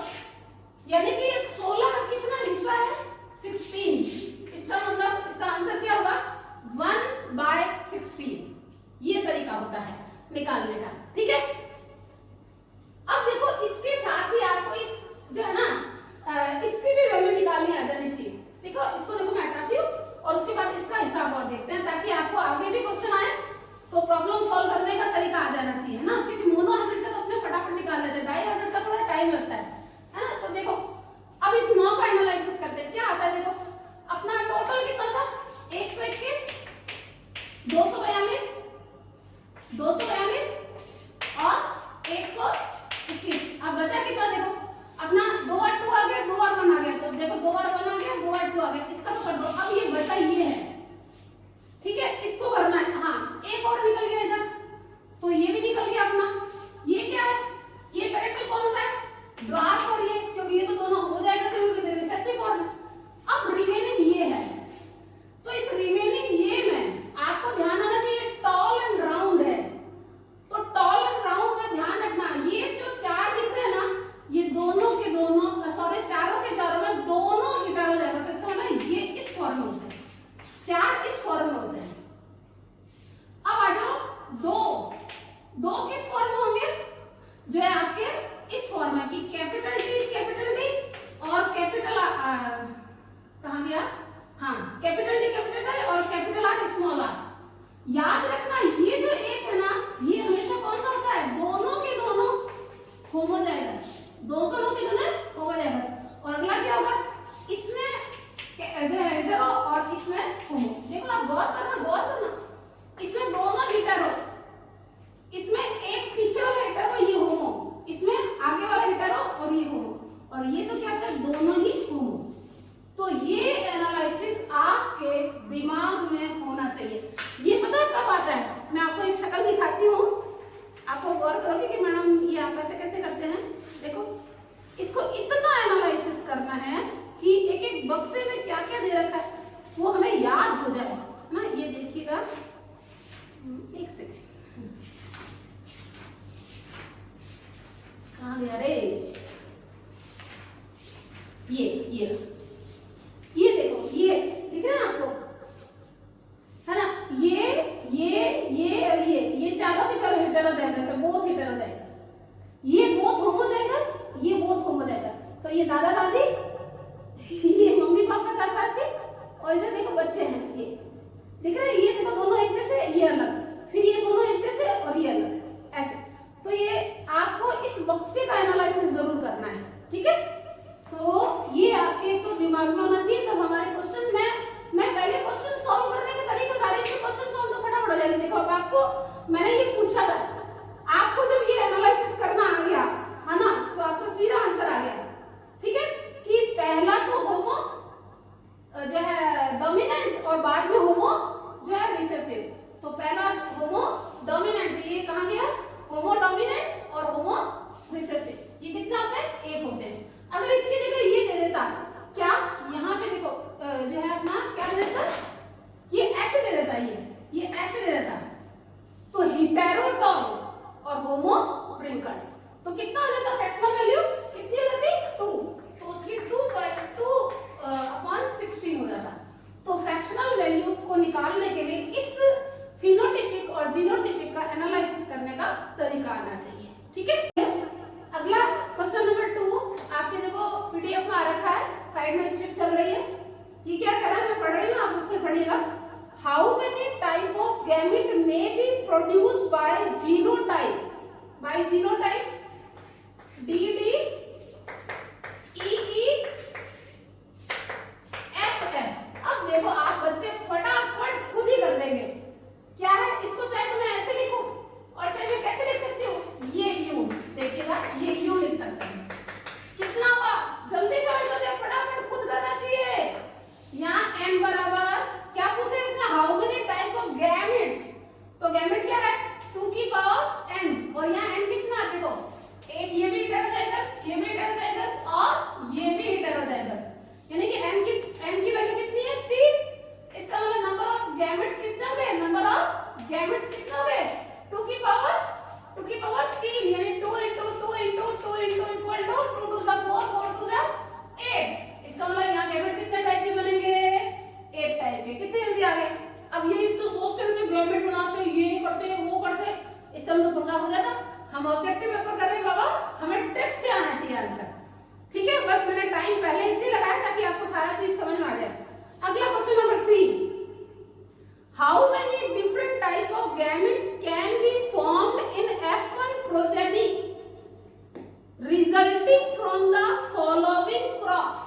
यानी कि ये 16 का कितना हिस्सा है, 16। इसका मतलब इसका आंसर क्या होगा, 1/16। ये तरीका होता है निकालने का, ठीक है। अब देखो इसके साथ ही आपको इस जो है ना इसकी भी वैल्यू निकालनी आ जानी चाहिए। देखो इसको देखो मैं हटाती हूँ और उसके बाद इसका हिसाब और देखते हैं, ताकि आपको आगे भी क्वेश्चन आए तो प्रॉब्लम सॉल्व करने का तरीका आ जाना चाहिए, है ना। क्योंकि मोनो हाइब्रिड का तो अपने फटाफट निकाल लेते हैं, डाई हाइब्रिड का थोड़ा टाइम लगता है ना। तो देखो अब इस 9 का एनालिसिस करते हैं, क्या आता है। देखो अपना टोटल कितना था, 121, 242 और 121। अब बचा कितना, देखो अपना 2 बार 2 आ गया, 2 बार 1 आ गया, तो देखो 2 बार 1 आ गया, 2 बार 2 आ गया, इसका तो कर दो। अब ये बचा ये है, ठीक है, इसको करना है। हाँ एक और निकल गया इधर, तो ये भी निकल गया अपना। ये क्या है, ये पैरेंटल कौन सा है, ड्वार्फ, और ये क्योंकि ये तो दोनों हो जाएगा से रिसेसिव फॉर्म। अब रिमेनिंग ये है, तो इस रिमेनिंग ये में आपको ध्यान आना चाहिए टॉल एंड राउंड है, तो टॉल एंड राउंड में ध्यान रखना, ये जो 4 दिख रहे हैं ना, ये दोनों के दोनों, सॉरी चारों के चारों में दोनों हेटेरोजाइगस, इसका मतलब ये इस फॉर्म में होते हैं, 4 इस फॉर्म में होते हैं। अब आ जाओ दो किस फॉर्म में होंगे, जो है आपके इस फॉर्म में कि कैपिटल टी और कैपिटल कहां गया, हाँ कैपिटल टी और कैपिटल आर स्मॉल आर। याद रखना ये जो एक है ना, ये हमेशा कौन सा होता है, दोनों के दोनों होमोजाइगस, दोनों के दोनों होमोजाइगस। और अगला क्या होगा, इसमें हेटेरो और इसमें होमो। देखो आप गौर करना, इसमें दोनों हेटेरो, इसमें एक पीछे वाला हेटेरो ये होमो, इसमें आगे वाला हेटेरो और ये होमो, और ये तो क्या होता है, दोनों ही होमो। तो ये एनालिसिस आपके दिमाग दिमाग में होना चाहिए। ये पता कब आता है, मैं आपको एक शक्ल दिखाती हूँ, आपको गौर करोगे कि मैडम ये आप ऐसे कैसे करते हैं। देखो, इसको इतना एनालिसिस करना है कि एक एक बक्से में क्या क्या दे रखा है वो हमें याद हो जाए ना। ये देखिएगा, एक सेकेंड, कहाँ गया रे, ये देखो, ये दिख रहा है आपको, है ना। ये और ये चारों के चारों हेटेरोजाइगस है, बोथ हेटेरोजाइगस। ये बोथ होमोजाइगस, ये बोथ होमोजाइगस। तो ये दादा दादी, ये मम्मी पापा चाचा चाची, और इधर देखो बच्चे हैं, ये दिख रहा है। ये देखो दोनों एक जैसे, ये अलग, फिर ये दोनों एक जैसे और ये अलग, ऐसे। तो ये आपको इस बक्से का एनालिसिस जरूर करना है, ठीक है। तो ये आपके तो दिमाग में होना चाहिए। तो हमारे क्वेश्चन में मैं पहले क्वेश्चन सॉल्व करने के तरीके बता रही हूँ, क्वेश्चन सॉल्व तो फटाफट हो जाएगा। देखो, अब आपको मैंने ये पूछा था, आपको जब ये एनालिसिस करना आ गया है ना, तो आपको सीधा आंसर आ गया, ठीक है। कि पहला तो होमो जो है डोमिनेंट और बाद में होमो जो है रिसेसिव। तो पहला होमो डोमिनेंट, ये कहाँ गया, होमो डोमिनेंट और होमो रिसेसिव। ये कितना होते हैं, एक होते हैं। अगर इसकी जगह ये दे देता, क्या यहाँ पे देखो जो है अपना क्या दे देता, ये ऐसे दे देता, ये ऐसे दे देता, तो हेटेरोटॉम और होमो प्रिंकल। तो कितना हो जाता फ्रैक्शनल वैल्यू, कितनी हो जाती 2, तो उसकी 2/2/16 हो जाता। तो फ्रैक्शनल वैल्यू को निकालने के लिए इस फिनोटिपिक और जीनोटिपिक का एनालिसिस करने का तरीका आना चाहिए, ठीक है। अगला क्वेश्चन नंबर 2 आपके देखो पीडीएफ में आ रखा है, साइड में स्क्रिप्ट चल रही है। ये क्या कर रहा है, मैं पढ़ रही हूँ, आप उसमें पढ़िएगा। How many type of gamete may be produced by genotype, by genotype D E F. अब देखो आप बच्चे फटाफट खुद ही कर देंगे। क्या है, इसको चाहे तो मैं ऐसे लिखूं और चाहे मैं कैसे लिख सकती हूँ, ये यू, देखिएगा ये यू लिख सकते हैं। कितना हुआ, जल्दी से फटाफट खुद करना चाहिए। यहाँ n बराबर क्या पूछा इसने, how many type of gametes. तो गैमेट क्या है, 2 की पावर n, और यहाँ n कितना, देखो एक ये भी हेटेरोजाइगस, ये भी हेटेरोजाइगस और ये भी हेटेरोजाइगस, यानी कि n की वैल्यू कितनी है 3। इसका मतलब नंबर ऑफ गैमेट्स कितने हो गए, नंबर ऑफ गैमेट्स कितने हो गए 2 की पावर 3, यानी 2 into 2 into 2 into equal to 2 to the 4, 4 to the 8। इसका मतलब यहाँ गैमेट कितने टाइप के बनेंगे, 8 टाइप के। कितने जल्दी आ गए। अब ये तो सोचते रहते गैमेट बनाते, ये करते वो करते, एकदम तो पंगा हो जाता। हम ऑब्जेक्टिव पेपर कर रहे हैं बाबा, हमें ट्रिक से आना चाहिए आंसर, ठीक है। बस मैंने टाइम पहले इसलिए लगाया ताकि आपको सारा चीज समझ में आ जाए। अगला question number 3, how many different type of gamete can be formed in F1 progeny resulting from the following cross.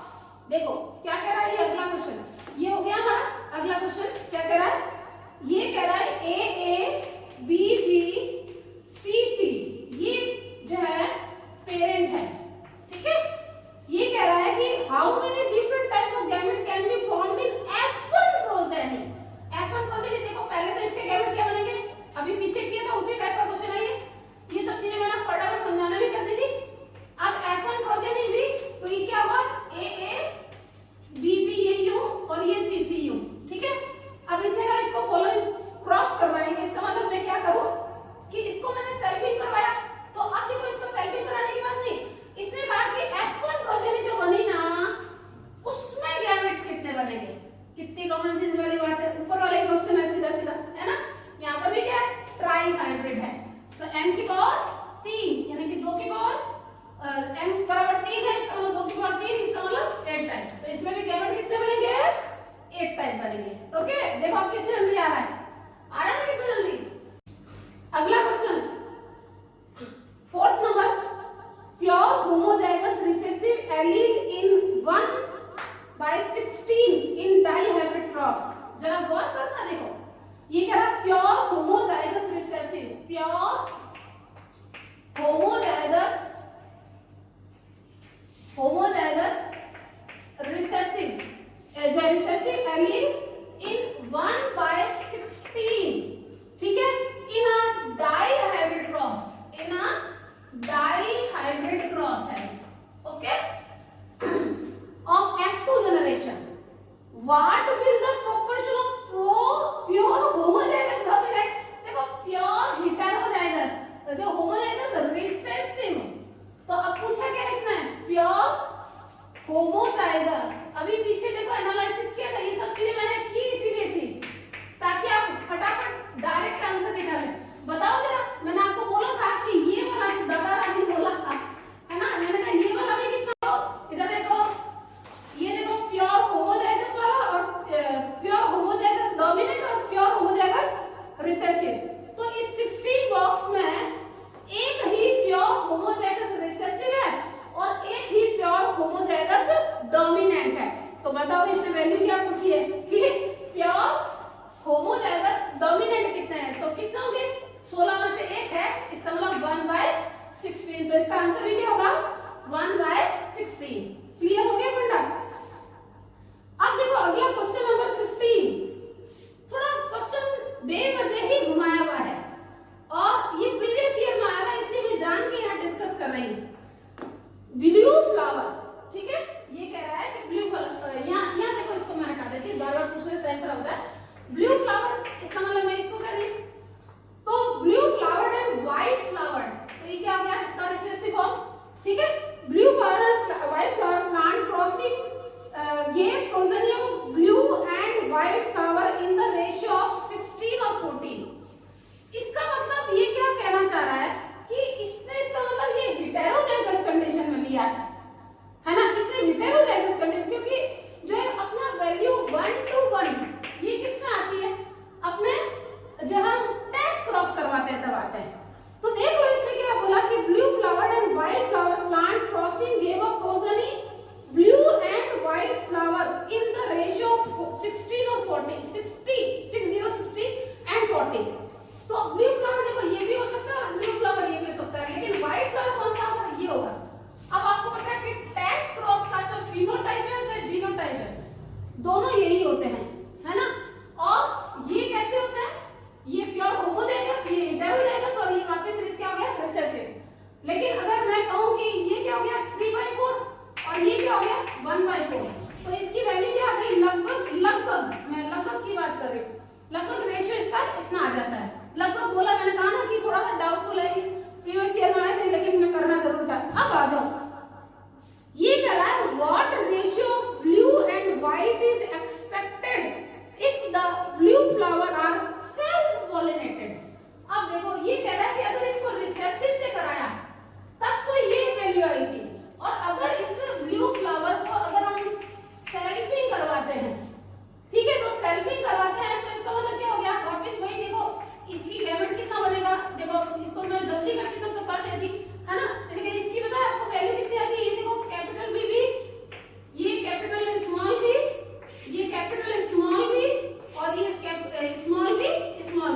देखो क्या कह रहा है ये अगला क्वेश्चन, ये हो गया हमारा अगला क्वेश्चन। क्या कह रहा है, ये कह रहा है A B B C C, ये जो है पेरेंट है, ठीक है। ये कह रहा है कि how many different type of gamete can be formed in F1 progeny। F1 progeny देखो, पहले तो इसके गैमेट क्या बनेंगे, अभी पीछे किया था उसी टाइप का क्वेश्चन है ये सब चीजें मैंने फटाफट समझाना भी कर दी थी। अब F1 progeny भी, तो ये क्या हुआ, A B B ये U और ये C C U, ठीक है। अब इसने कहा इसको फॉलोइंग क्रॉस करवाएंगे, इसका मतलब मैं क्या करूं कि इसको मैंने सेल्फिंग करवाया, तो अब देखो इसको सेल्फिंग कराने की बात नहीं, इसने कहा कि F1 progeny जो बनी ना उसमें गैमेट्स कितने बनेंगे। कितनी कॉमन सेंस वाली बात है, ऊपर वाले क्वेश्चन है सीधा सीधा, है ना। यहाँ पर भी क्या है, ट्राई हाइब्रिड है, तो m की पावर 3 यानी कि 2 की पावर m बराबर 3 है, इसका मतलब 2 की पावर 3, इसका मतलब 8 टाइप। तो इसमें भी गैमेट कितने बनेंगे, 8 टाइप बनेंगे, ओके। देखो अब कितने जल्दी आ रहा है, ना कितने जल्दी। अगला question 4th number, pure homozygous recessive allele in 1/16 in dihybrid cross. जरा गौर करना, देखो ये कह रहा pure homozygous recessive, pure homozygous recessive allele in 1 homozygous dominant कितने हैं, तो कितने होंगे, 16 में से एक है, इसका मतलब 1/16, तो इसका आंसर भी क्या होगा 1/16। क्लियर हो गया फंडा। अब देखो अगला क्वेश्चन नंबर 15, थोड़ा क्वेश्चन बेवजह ही घुमाया हुआ है और ये प्रीवियस ईयर में आया हुआ है, इसलिए मैं जान के यहाँ डिस्कस कर रही हूँ। ब्लू फ्लावर, ठीक है, ये कह रहा है कि ब्लू फ्लावर, यहाँ देखो इसको मैं हटा देती हूँ, बार बार पूछने टाइम पर होता है। ब्लू फ्लावर, इसका मतलब मैं इसको कर रही हूँ, तो blue flower and white flower, तो ये क्या हो गया, इसका रिसेसिव फॉर्म, ठीक है। Blue flower and white flower plant crossing gave progeny of blue and white flower in the ratio of 16 or 14। इसका मतलब ये क्या कहना चाह रहा है कि इसने, इसका मतलब ये हेटेरोजाइगस कंडीशन में लिया है ना, इसने हेटेरोजाइगस कंडीशन, क्योंकि जो है अपना वैल्यू 1:1 ये किसमें आती है, अपने जब हम टेस्ट क्रॉस करवाते हैं तब आते हैं। तो देख लो इसने क्या बोला कि blue flower and white flower plant crossing gave a progeny blue and white flower in the ratio of 16 और 40, 60 एंड 40। तो ब्लू फ्लावर देखो ये भी हो सकता है, ब्लू फ्लावर ये भी हो सकता है, लेकिन व्हाइट फ्लावर कौन सा होगा, ये होगा। अब आपको पता है कि टेक्स क्रॉस का जो फिनोटाइप है और जीनोटाइप है, दोनों यही होते हैं, है ना। और ये कैसे होते हैं, ये प्योर होमोजाइगस, ये हेटेरोजाइगस, और ये वापस से क्या हो गया, रिसेसिव। लेकिन अगर मैं कहूं कि ये क्या हो गया 3/4 और ये क्या हो गया 1/4, तो इसकी वैल्यू क्या आ गई, लगभग मैं लगभग की बात कर रही हूँ, लगभग रेशियो इसका इतना आ जाता है। लगभग बोला, मैंने कहा ना कि थोड़ा सा डाउटफुल है, प्रीवियस ईयर में आए थे लेकिन मैं करना जरूर था। अब आ जाओ, ये कह रहा है what ratio of blue and white is expected if the blue flower are self pollinated. अब देखो ये कह रहा है कि अगर इसको रिसेसिव से कराया तब तो ये वैल्यू आई थी, और अगर इस ब्लू फ्लावर को अगर हम सेल्फिंग करवाते हैं, ठीक है, तो सेल्फिंग करवाते हैं तो इसका मतलब क्या हो गया, वापस वही देखो इसकी गैमेट कितना बनेगा, देखो इसको मैं जल्दी करती तो कर देती, है ना। लेकिन इसकी पता है आपको वैल्यू कितनी आती है, ये देखो कैपिटल बी, ये कैपिटल स्मॉल बी, ये कैपिटल स्मॉल बी, और ये स्मॉल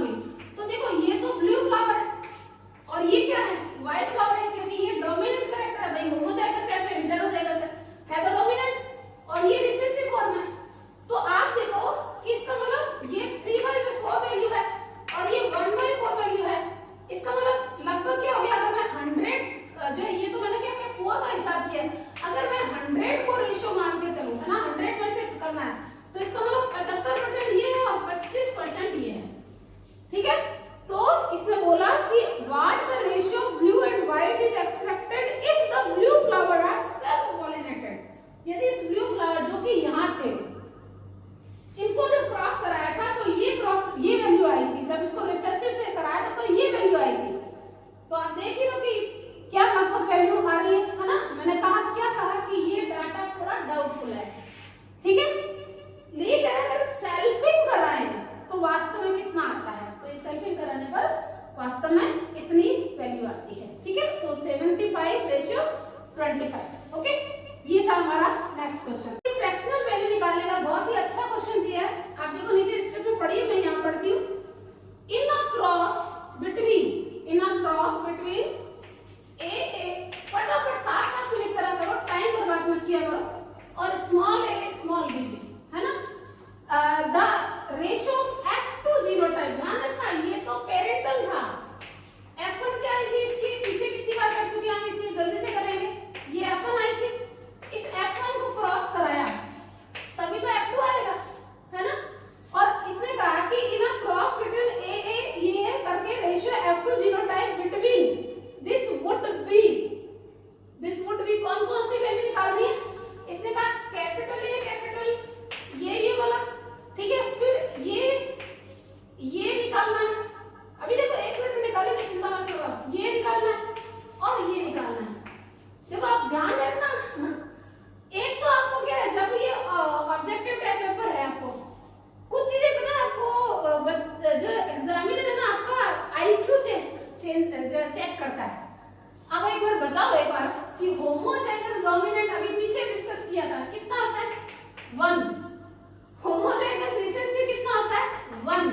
बी। तो देखो ये तो ब्लू फ्लावर है और ये क्या है, व्हाइट फ्लावर है, क्योंकि ये डोमिनेंट कैरेक्टर है भाई, होमोजाइगस है चाहे हेटेरोजाइगस है तो डोमिनेंट, और ये रिसेसिव फॉर्म है। तो आप देखो कि इसका मतलब ये 3/4 वैल्यू है और ये 1/4 वैल्यू है, इसका मतलब लगभग क्या हो गया, अगर मैं 100 जो ये तो मैंने क्या किया 4 का हिसाब किया, अगर मैं 100 को रेशियो मान के चलूं, है ना, 100 में से करना है, तो इसका मतलब 75% ये है और 25% ये है, ठीक है। तो इसने बोला कि what the ratio of blue and white is expected if the blue flower are self pollinated. यदि इस ब्लू फ्लावर जो कि यहाँ थे, इनको जब क्रॉस कराया था तो ये वैल्यू आई थी, जब इसको रिसेसिव से कराया था तो ये वैल्यू आई थी। तो आप देख ही लो कि क्या लगभग वैल्यू आ रही है ना। मैंने कहा कि ये डाटा थोड़ा डाउटफुल है, ठीक है। लेकिन अगर सेल्फिंग कराएं तो वास्तव में कितना आता है, तो ये सेल्फिंग कराने पर वास्तव में इतनी वैल्यू आती है, ठीक है। तो 75:25, ओके। ये था हमारा नेक्स्ट क्वेश्चन। फ्रैक्शनल वैल्यू निकालने का बहुत ही अच्छा क्वेश्चन दिया है, आप देखो नीचे स्क्रिप्ट में पढ़िए, मैं यहाँ पढ़ती हूँ। इन अ क्रॉस बिटवीन ए, फटाफट साथ में लिख करा करो, टाइम बर्बाद मत किया करो, और स्मॉल ए स्मॉल बी, है ना। The ratio of F2 genotype, ध्यान रखना ये तो पेरेंटल था, F1 क्या आई थी, इसकी पीछे कितनी बार कर चुके हैं हम, इसलिए जल्दी से करेंगे। ये F1 आई थी, इस F1 को क्रॉस कराया तभी तो F2 आएगा, है ना। और इसने कहा कि इन अ क्रॉस बिटवीन ये करके ratio F2 genotype between this would be कौन सी वैल्यू निकालनी है, इसने कहा कैपिटल ए, ये वाला, ठीक है। फिर ये निकालना है, अभी देखो 1 मिनट में निकालेंगे, चिंता मत करो, ये निकालना है और ये निकालना है। देखो आप ध्यान रखना, एक तो आपको क्या है, जब ये ऑब्जेक्टिव टाइप पेपर है, आपको कुछ चीजें पता है आपको, जो एग्जामिनर है ना आपका IQ चेक करता है। अब एक बार बताओ एक बार कि होमोजाइगस डोमिनेंट अभी पीछे डिस्कस किया था, कितना होता है 1, होमोजाइगस रिसेसिव कितना होता है 1,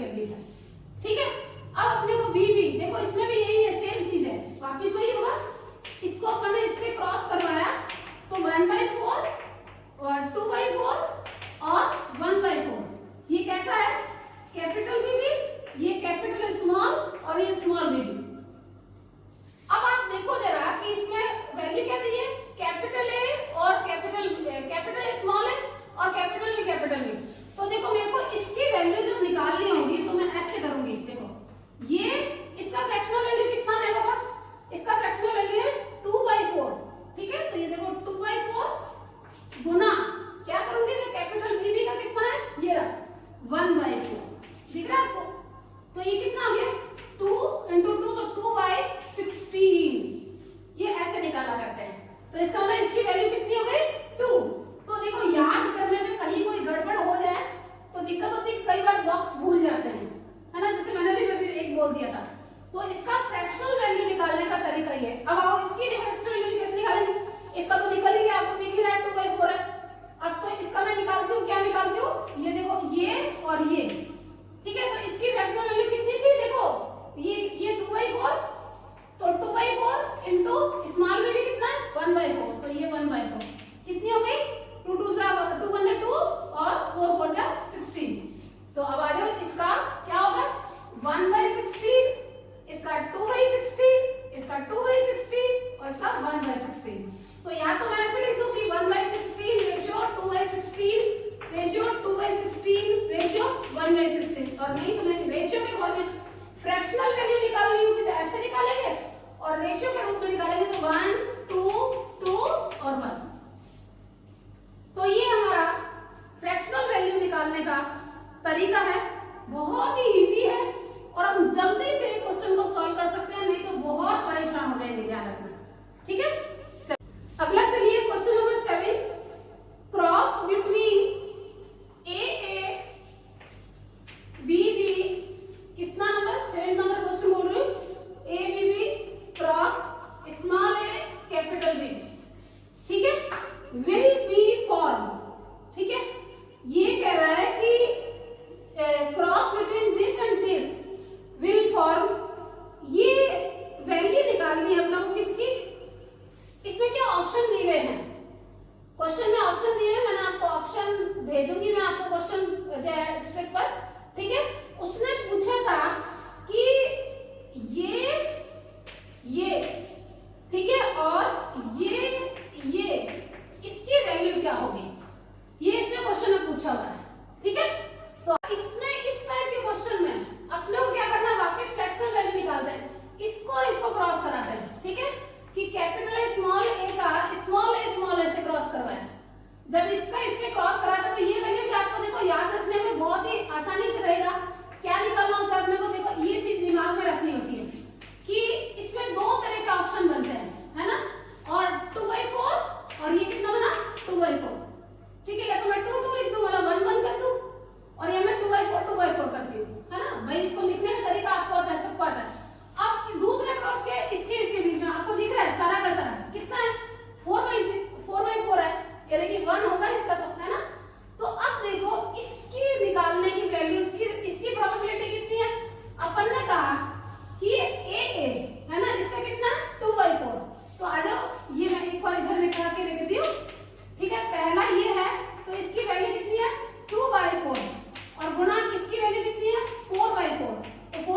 वैल्यू है, ठीक है। अब अपने को बी भी देखो, इसमें भी यही है, सेम चीज है, वापिस वही होगा। इसको अपन ने इससे क्रॉस करवाया तो 1/4 और 2/4 और 1/4, ये कैसा है, कैपिटल बीबी, ये कैपिटल स्मॉल और ये स्मॉल बीबी। अब आप देखो जरा कि इसमें वैल्यू क्या दी है, कैपिटल ए और कैपिटल स्मॉल है और कैपिटल बी। तो देखो मेरे को इसकी वैल्यू जब निकालनी होगी तो मैं ऐसे करूंगी, देखो ये इसका फ्रैक्शनल वैल्यू कितना है बाबा, इसका फ्रैक्शनल वैल्यू है 2/4, ठीक है। तो ये देखो 2/4 गुना क्या करूंगी मैं, कैपिटल बीबी का कितना है, ये रहा 1/4, दिख रहा है आपको। तो ये कितना आ गया 2 × 2 तो 2/16, ये ऐसे निकाला करते हैं। तो इसका मतलब इसकी वैल्यू कितनी हो गई 2। तो देखो याद करने में कहीं कोई गड़बड़ हो जाए तो दिक्कत होती है, कई बार बॉक्स भूल जाते हैं, है ना, जैसे मैंने भी एक बोल दिया था। तो इसका फ्रैक्शनल वैल्यू निकालने का तरीका ये। अब आओ इसकी फ्रैक्शनल वैल्यू कैसे निकालेंगे, इसका तो निकल ही गया, आपको दिख ही रहा है 2/4 है। अब तो इसका मैं निकालती हूँ, क्या निकालती हूँ, ये देखो ये और ये, ठीक है। तो इसकी फ्रैक्शनल वैल्यू कितनी थी, देखो ये 2/4, तो 2/4 इंटू स्मॉल में भी कितना है 1/4, तो ये 1/4 कितनी हो गई, 2 2 1 2 और 4 4 16। तो अब आ जाओ, इसका क्या होगा 1/16, इसका 2/16, इसका 2/16 और इसका 1/16। तो या तो मैं ऐसे लिख दूं कि 1/16 रेशियो 2/16 रेशियो 2/16 रेशियो 1/16, और नहीं तो मैं रेशियो के फॉर्म में फ्रैक्शनल वैल्यू निकालनी होगी तो ऐसे निकालेंगे, और रेशियो के रूप में निकालेंगे तो 1 2 2 और 1। तो ये हमारा फ्रैक्शनल वैल्यू निकालने का तरीका है, बहुत ही इजी है और हम जल्दी से क्वेश्चन को सॉल्व कर सकते हैं, नहीं तो बहुत परेशान हो जाएंगे, ध्यान रखना, ठीक है। अगला चलिए question number 7, cross between A B B, कितना नंबर 7 नंबर क्वेश्चन बोल रही हूँ, A B B cross small A capital B, ठीक है, विल बी फॉर्म, ठीक है। ये कह रहा है कि cross between this and this will form, ये वैल्यू निकालनी है अपना को किसकी, इसमें क्या ऑप्शन दिए गए हैं, क्वेश्चन में ऑप्शन दिए हैं, मैंने आपको ऑप्शन भेजूंगी मैं आपको क्वेश्चन स्क्रीन पर, ठीक है। उसने पूछा था कि ये ठीक है और ये इसकी वैल्यू क्या होगी, ये इसने क्वेश्चन में पूछा हुआ है, ठीक है। तो इसमें इस टाइप के क्वेश्चन में अपने को क्या करना है, वापस फ्रैक्शनल वैल्यू निकालते हैं, इसको क्रॉस कराते हैं, ठीक है, कि कैपिटल स्मॉल ए का स्मॉल ए से क्रॉस करवाएं। जब इसका इससे क्रॉस कराते हैं तो ये वैल्यू भी आपको देखो याद रखने में बहुत ही आसानी से रहेगा। क्या निकालना होता है अपने को, देखो ये चीज दिमाग में रखनी होती है कि इसमें दो तरह के ऑप्शन बनते हैं, है ना, और 2/4 और ये कितना बना 2/4, ठीक है। या तो मैं 2 2 लिख दूं, मतलब 1 1 कर दूं, और ये मैं 2/4 करती हूँ, है ना, भाई इसको लिखने का तरीका आपको आता है, सबको आता है। अब दूसरे क्रॉस के इसके बीच में आपको दिख रहा है सारा का सारा कितना है 4/4 है, यानी कि 1 होगा इसका, तो है ना। तो अब देखो इसकी निकालने की वैल्यू, इसकी प्रोबेबिलिटी कितनी है, अपन ने कहा कि ये ए है ना, इसका कितना 2/4। तो आ जाओ, ये मैं एक बार इधर लिखा के लिख दी हूँ, ठीक है। पहला ये है तो इसकी वैल्यू कितनी है 2/4 और गुणा इसकी वैल्यू कितनी है 4/4, तो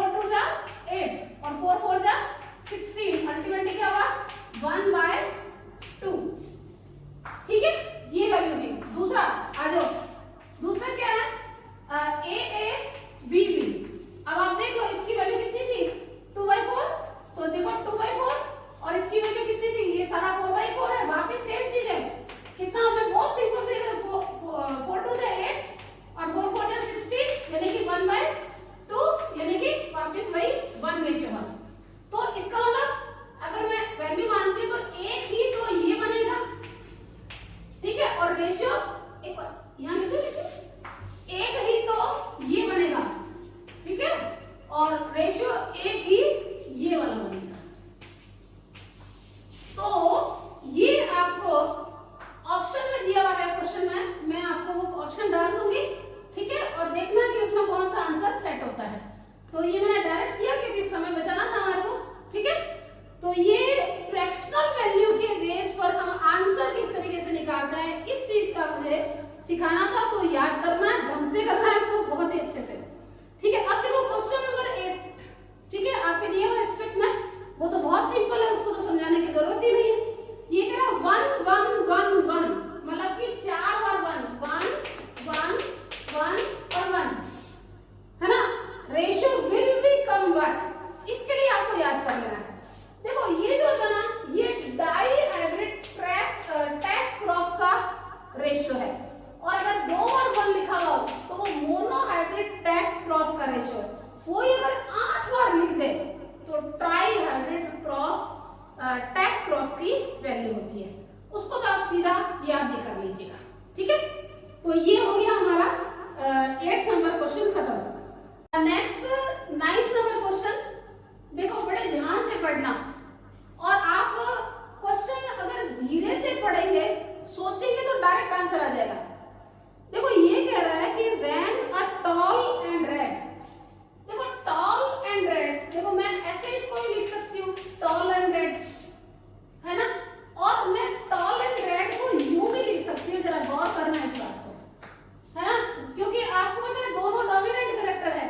का रेशियो कोई अगर 8 बार लिख दे तो trihybrid cross test cross की वैल्यू होती है। उसको तो आप सीधा याद ही कर लीजिएगा, ठीक है। तो ये हो गया हमारा 8 नंबर क्वेश्चन खत्म। नेक्स्ट 9th नंबर क्वेश्चन, देखो बड़े ध्यान से पढ़ना, और आप क्वेश्चन अगर धीरे से पढ़ेंगे सोचेंगे तो डायरेक्ट आंसर आ जाएगा। देखो ये कह रहा है कि when a tall and red, देखो टॉल एंड रेड, देखो मैं ऐसे इसको ही लिख सकती हूँ टॉल एंड रेड, है ना, और मैं टॉल एंड रेड को यूं भी लिख सकती हूँ, जरा गौर करना इस बात को, है ना, क्योंकि आपको पता है दोनों डोमिनेंट कैरेक्टर है,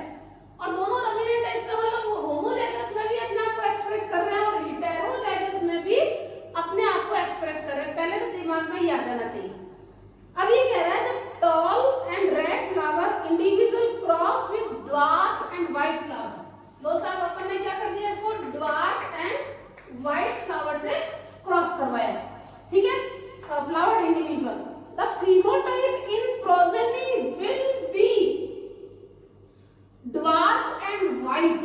और दोनों डोमिनेंट है, इसका मतलब वो होमोजाइगस में भी अपने आप को एक्सप्रेस कर रहे हैं और हेटेरोजाइगस में भी अपने आप को एक्सप्रेस कर रहे हैं। पहले तो दिमाग में ही आ जाना चाहिए। अब ये कह रहा है the tall and red flower individual cross with dark and white flower. दोस्त साहब अपन ने क्या कर दिया, इसको डार्क एंड व्हाइट फ्लावर से क्रॉस करवाया, ठीक है, flower individual. The phenotype in progeny will be dark and white.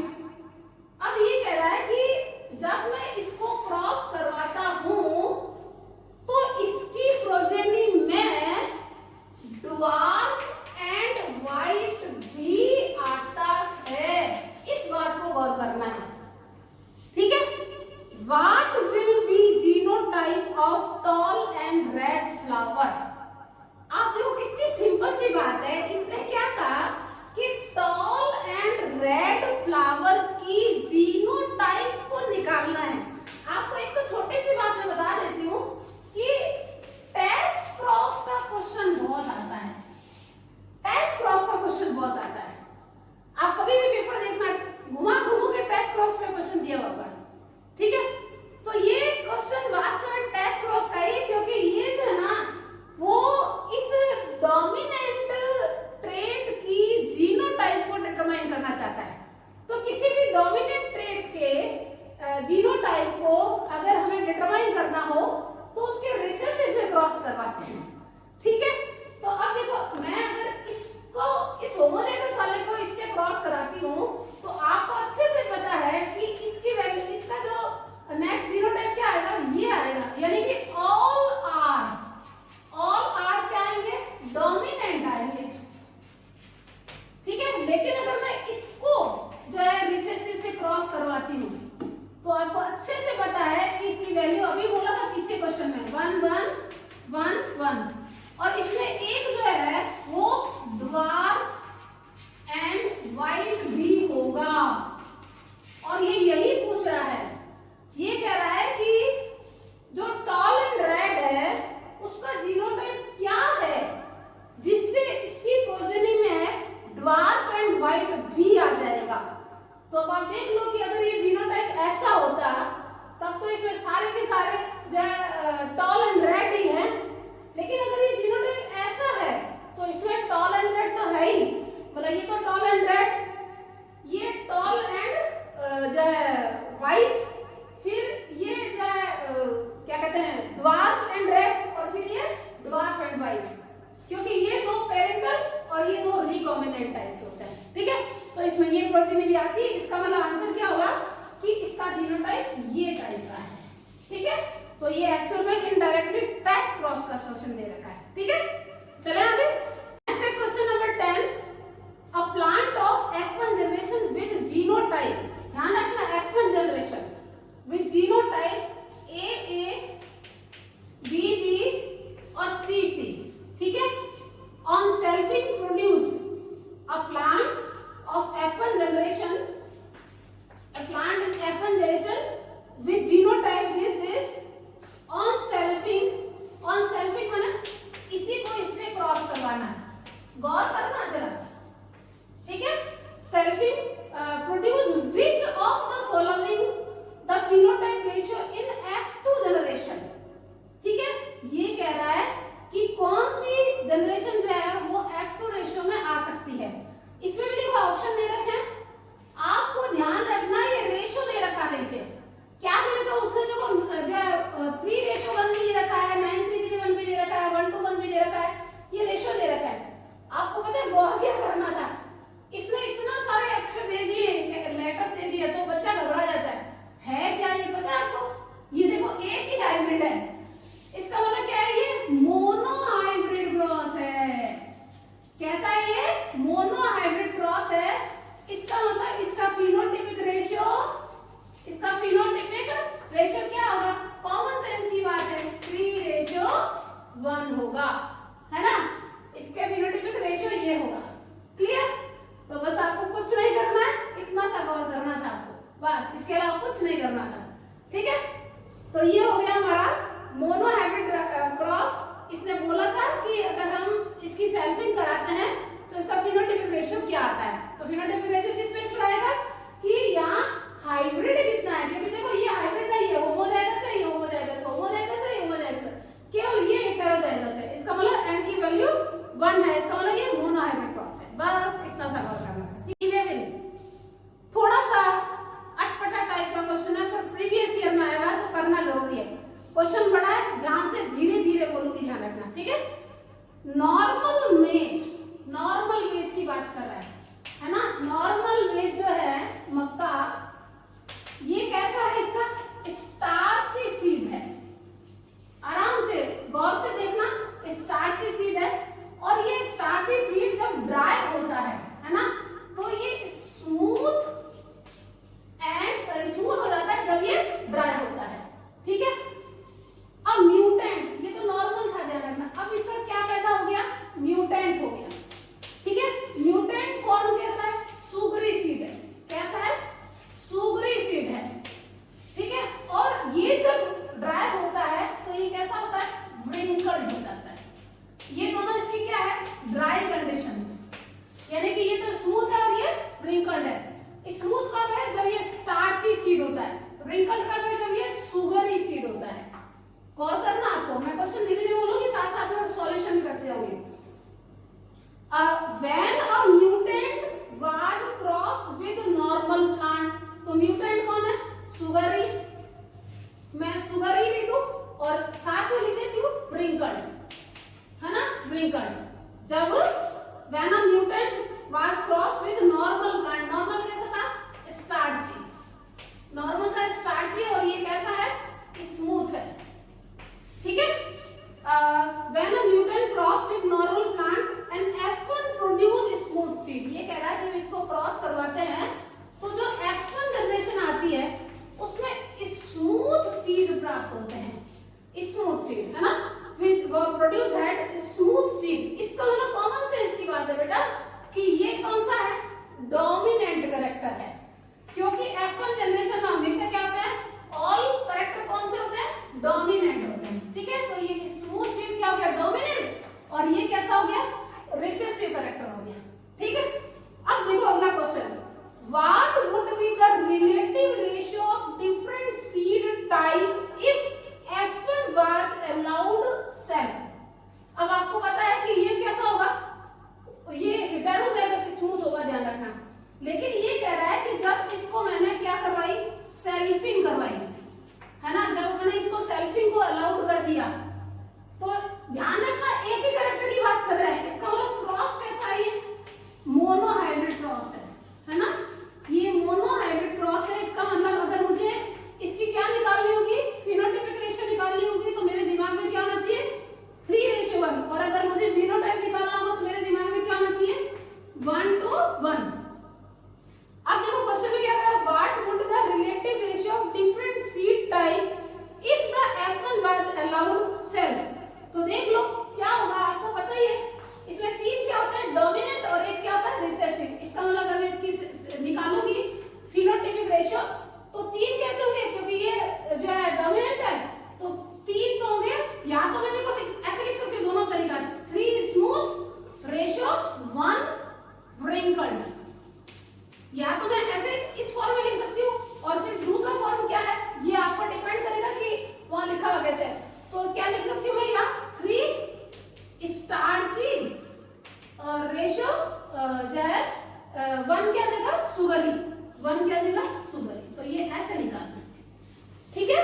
अब ये कह रहा है कि जब मैं इसको क्रॉस करवाता हूं तो इसकी प्रोजेनी में डार्क एंड व्हाइट भी आता है, इस बात को गौर करना है, ठीक है। What will be genotype of tall and red flower. आप देखो कितनी सिंपल सी बात है, इसने क्या कहा कि टॉल एंड रेड फ्लावर की जीनोटाइप को निकालना है। आपको एक तो छोटी सी बात मैं बता देती हूँ कि टेस्ट क्रॉस का क्वेश्चन बहुत आता है, टेस्ट क्रॉस का क्वेश्चन बहुत आता है। आप कभी भी पेपर देखना, घुमा घुमू के टेस्ट क्रॉस में क्वेश्चन दिया होगा, ठीक है। तो ये क्वेश्चन वास्तव में टेस्ट क्रॉस का ही, क्योंकि ये जो है ना वो इस डोमिनेंट ट्रेट की जीनोटाइप को डिटरमाइन करना चाहता है। तो किसी भी डोमिनेंट ट्रेट के जीनोटाइप को अगर हमें डिटरमाइन करना हो तो उसके रिसेसिव से क्रॉस करवाते हैं, ठीक है। तो अब देखो मैं अगर इसको इस होमोजाइगस वाले को इससे क्रॉस कराती हूँ तो आपको अच्छे से पता है कि इसकी वैल्यू, इसका जो नेक्स्ट जीनोटाइप क्या आएगा, ये आएगा, यानी कि ऑल आर क्या आएंगे, डोमिनेंट आएंगे, ठीक है। लेकिन अगर मैं इसको जो है रिसेसिव से क्रॉस करवाती हूँ तो आपको अच्छे से पता है कि इसकी वैल्यू अभी बोला था पीछे क्वेश्चन में 1 1 1 1, और इसमें एक जो है वो डार्क एंड व्हाइट भी होगा, और ये यही पूछ रहा है। ये कह रहा है कि जो टॉल एंड रेड है उसका जीनोटाइप क्या है जिससे इसकी प्रोजेनी में डार्क एंड व्हाइट भी आ जाएगा। तो अब आप देख लो कि अगर ये जीनोटाइप ऐसा होता तब तो इसमें सारे के सारे जो टॉल एंड रेड ही है, लेकिन अगर ये जीनोटाइप ऐसा है तो इसमें टॉल एंड रेड तो है ही, मतलब ये तो टॉल एंड रेड, ये टॉल एंड जो है व्हाइट, फिर ये जो है क्या कहते हैं डार्क एंड रेड, और फिर ये डार्क एंड व्हाइट, क्योंकि ये दो पेरेंटल और ये दो रिकॉम्बिनेंट टाइप के होते हैं, ठीक है। तो इसमें ये प्रोजेनी भी आती है, इसका मतलब आंसर क्या होगा कि इसका जीनोटाइप ये टाइप का है, ठीक है। तो ये एक्चुअल में इनडायरेक्टली टेस्ट क्रॉस का क्वेश्चन दे रखा है, ठीक है। चले आगे, next question number 10, a plant of F1 generation with genotype, ध्यान रखना F1 generation with genotype AA BB और CC, ठीक है, on selfing produce a plant of F1 generation, a plant in F1 generation with genotype this on selfing माने इसी को इससे cross करवाना है, गौर करना जरा, ठीक है। selfing produce which of the following the phenotype ratio in F2 generation, ठीक है। ये कह रहा है कि कौन सी जनरेशन जो है वो F2 रेशियो में आ सकती है। इसमें भी देखो ऑप्शन दे रखे हैं, आपको ध्यान रखना ये रेशियो दे रखा नीचे, क्या दे रखा उसने, जो 3:1 भी दे रखा है, 9:3:1 भी दे रखा है, 1:1 भी दे रखा है, ये रेशियो दे रखा है। आपको पता है गौर क्या करना था, इसने इतना सारे फिनोटाइपिक रेशियो किस बेस्ड पर आएगा कि यहाँ हाइब्रिड कितना है, क्योंकि देखो ये हाइब्रिड नहीं है, होमोजाइगस है, ये होमोजाइगस, होमोजाइगस है, ये होमोजाइगस, केवल ये हेटेरोजाइगस है, इसका मतलब n की वैल्यू 1 है, इसका मतलब ये मोनो हाइब्रिड क्रॉस है। बस इतना था कवर करना, ठीक है। भी थोड़ा सा अटपटा टाइप का क्वेश्चन है, पर प्रीवियस ईयर में आया है तो करना जरूरी है। क्वेश्चन बड़ा है, ध्यान से धीरे धीरे बोलूंगी, ध्यान रखना, ठीक है। नॉर्मल वेज की बात कर रहा है ना। नॉर्मल वेज जो है मक्का, ये कैसा है, इसका स्टार्ची सीड है। आराम से गौर से देखना, स्टार्ची सीड है, और ये स्टार्ची सीड जब ड्राई होता है ना, तो ये स्मूथ हो जाता है जब ये ड्राई होता है, ठीक है। अब म्यूटेंट, ये तो नॉर्मल था, ध्यान रखना। अब इसका क्या पैदा हो गया, म्यूटेंट हो गया, ठीक है। म्यूटेंट फॉर्म कैसा है, सुगरी सीड है। कैसा है, सुगरी सीड है, ठीक है। और ये जब ड्राई होता है तो ये कैसा होता है, व्रिंकल्ड हो जाता है। ये दोनों इसकी क्या है, ड्राई कंडीशन, यानी कि ये तो स्मूथ है और ये व्रिंकल्ड है। स्मूथ कब है, जब ये स्टार्ची सीड होता है। व्रिंकल्ड कब है, जब ये सुगरी सीड होता है। गौर करना आपको, मैं क्वेश्चन धीरे धीरे बोलूंगी, साथ साथ में सॉल्यूशन भी करते जाओगे। When a mutant was cross with normal plant, तो म्यूटेंट कौन है, सुगरी। मैं सुगरी लिख दूं और साथ में लिख देती हूँ व्रिंकल्ड, है ना, व्रिंकल्ड। जब when a mutant was cross with normal plant, normal कैसा था, स्टार्ची, नॉर्मल था स्टार्ची, और ये कैसा है, स्मूथ है, ठीक है। When a mutant cross with normal plant and F1 produce smooth seed, ये कह रहा है जब इसको क्रॉस करवाते हैं तो जो F1 जनरेशन आती है उसमें स्मूथ सीड प्राप्त होते हैं, स्मूथ सीड, है ना, which produce had smooth seed. इसका मतलब कॉमन सेंस की बात है बेटा कि ये कौन सा है, डोमिनेंट कैरेक्टर है, क्योंकि F1 जनरेशन में हमेशा क्या होता है, ऑल कैरेक्टर कौन से होते हैं, डोमिनेंट होते हैं, ठीक है। तो ये स्मूथ सीड क्या हो गया, डोमिनेंट, और ये कैसा हो गया, रिसेसिव कैरेक्टर हो गया, ठीक है। अब देखो अगला question, what would be the relative ratio of different seed type if F1 was allowed 7। अब आपको पता है कि ये कैसा होगा, ये हेटेरोजाइगस स्मूथ होगा, ध्यान रखना। लेकिन ये कह रहा है कि जब इसको मैंने क्या करवाई, सेल्फिंग करवाई, है ना, जब मैंने इसको सेल्फिंग को अलाउड कर दिया, तो ध्यान रखना एक ही कैरेक्टर की बात कर रहे हैं। इसका मतलब क्रॉस कैसा है, ये मोनो हाइब्रिड क्रॉस है ना, ये मोनो हाइब्रिड क्रॉस है। इसका मतलब अगर मुझे इसकी क्या निकालनी होगी, फिनोटाइपिक रेशियो निकालनी होगी, तो मेरे दिमाग में क्या होना चाहिए, 3:1, और अगर मुझे जीनोटाइप निकालना हो तो मेरे दिमाग में क्या होना चाहिए, 1:1। अब देखो क्वेश्चन में क्या कह रहा है, what would the relative ratio of different seed type if the F1 was allowed self. तो देख लो क्या होगा, आपको पता ही है, इसमें तीन क्या होता है, डोमिनेंट, और एक क्या होता है, रिसेसिव। इसका मतलब अगर मैं इसकी निकालूंगी फिनोटाइपिक रेशियो, तो तीन कैसे होंगे, क्योंकि ये जो है डोमिनेंट है, तो तीन तो होंगे, या तो मैं देखो ऐसे लिख सकती हूँ, दोनों तरीका, 3 स्मूथ रेशियो 1 व्रिंकल्ड, या तो मैं ऐसे इस फॉर्म में लिख सकती हूँ, और फिर दूसरा फॉर्म क्या है, ये आपको डिपेंड करेगा कि वहां लिखा हुआ कैसे है। तो क्या लिख सकती हूँ मैं, यहाँ 3 स्टार्ची रेशियो जो है 1 क्या देगा, सुगरी, 1 क्या देगा, सुगरी। तो ये ऐसे निकालना, ठीक है।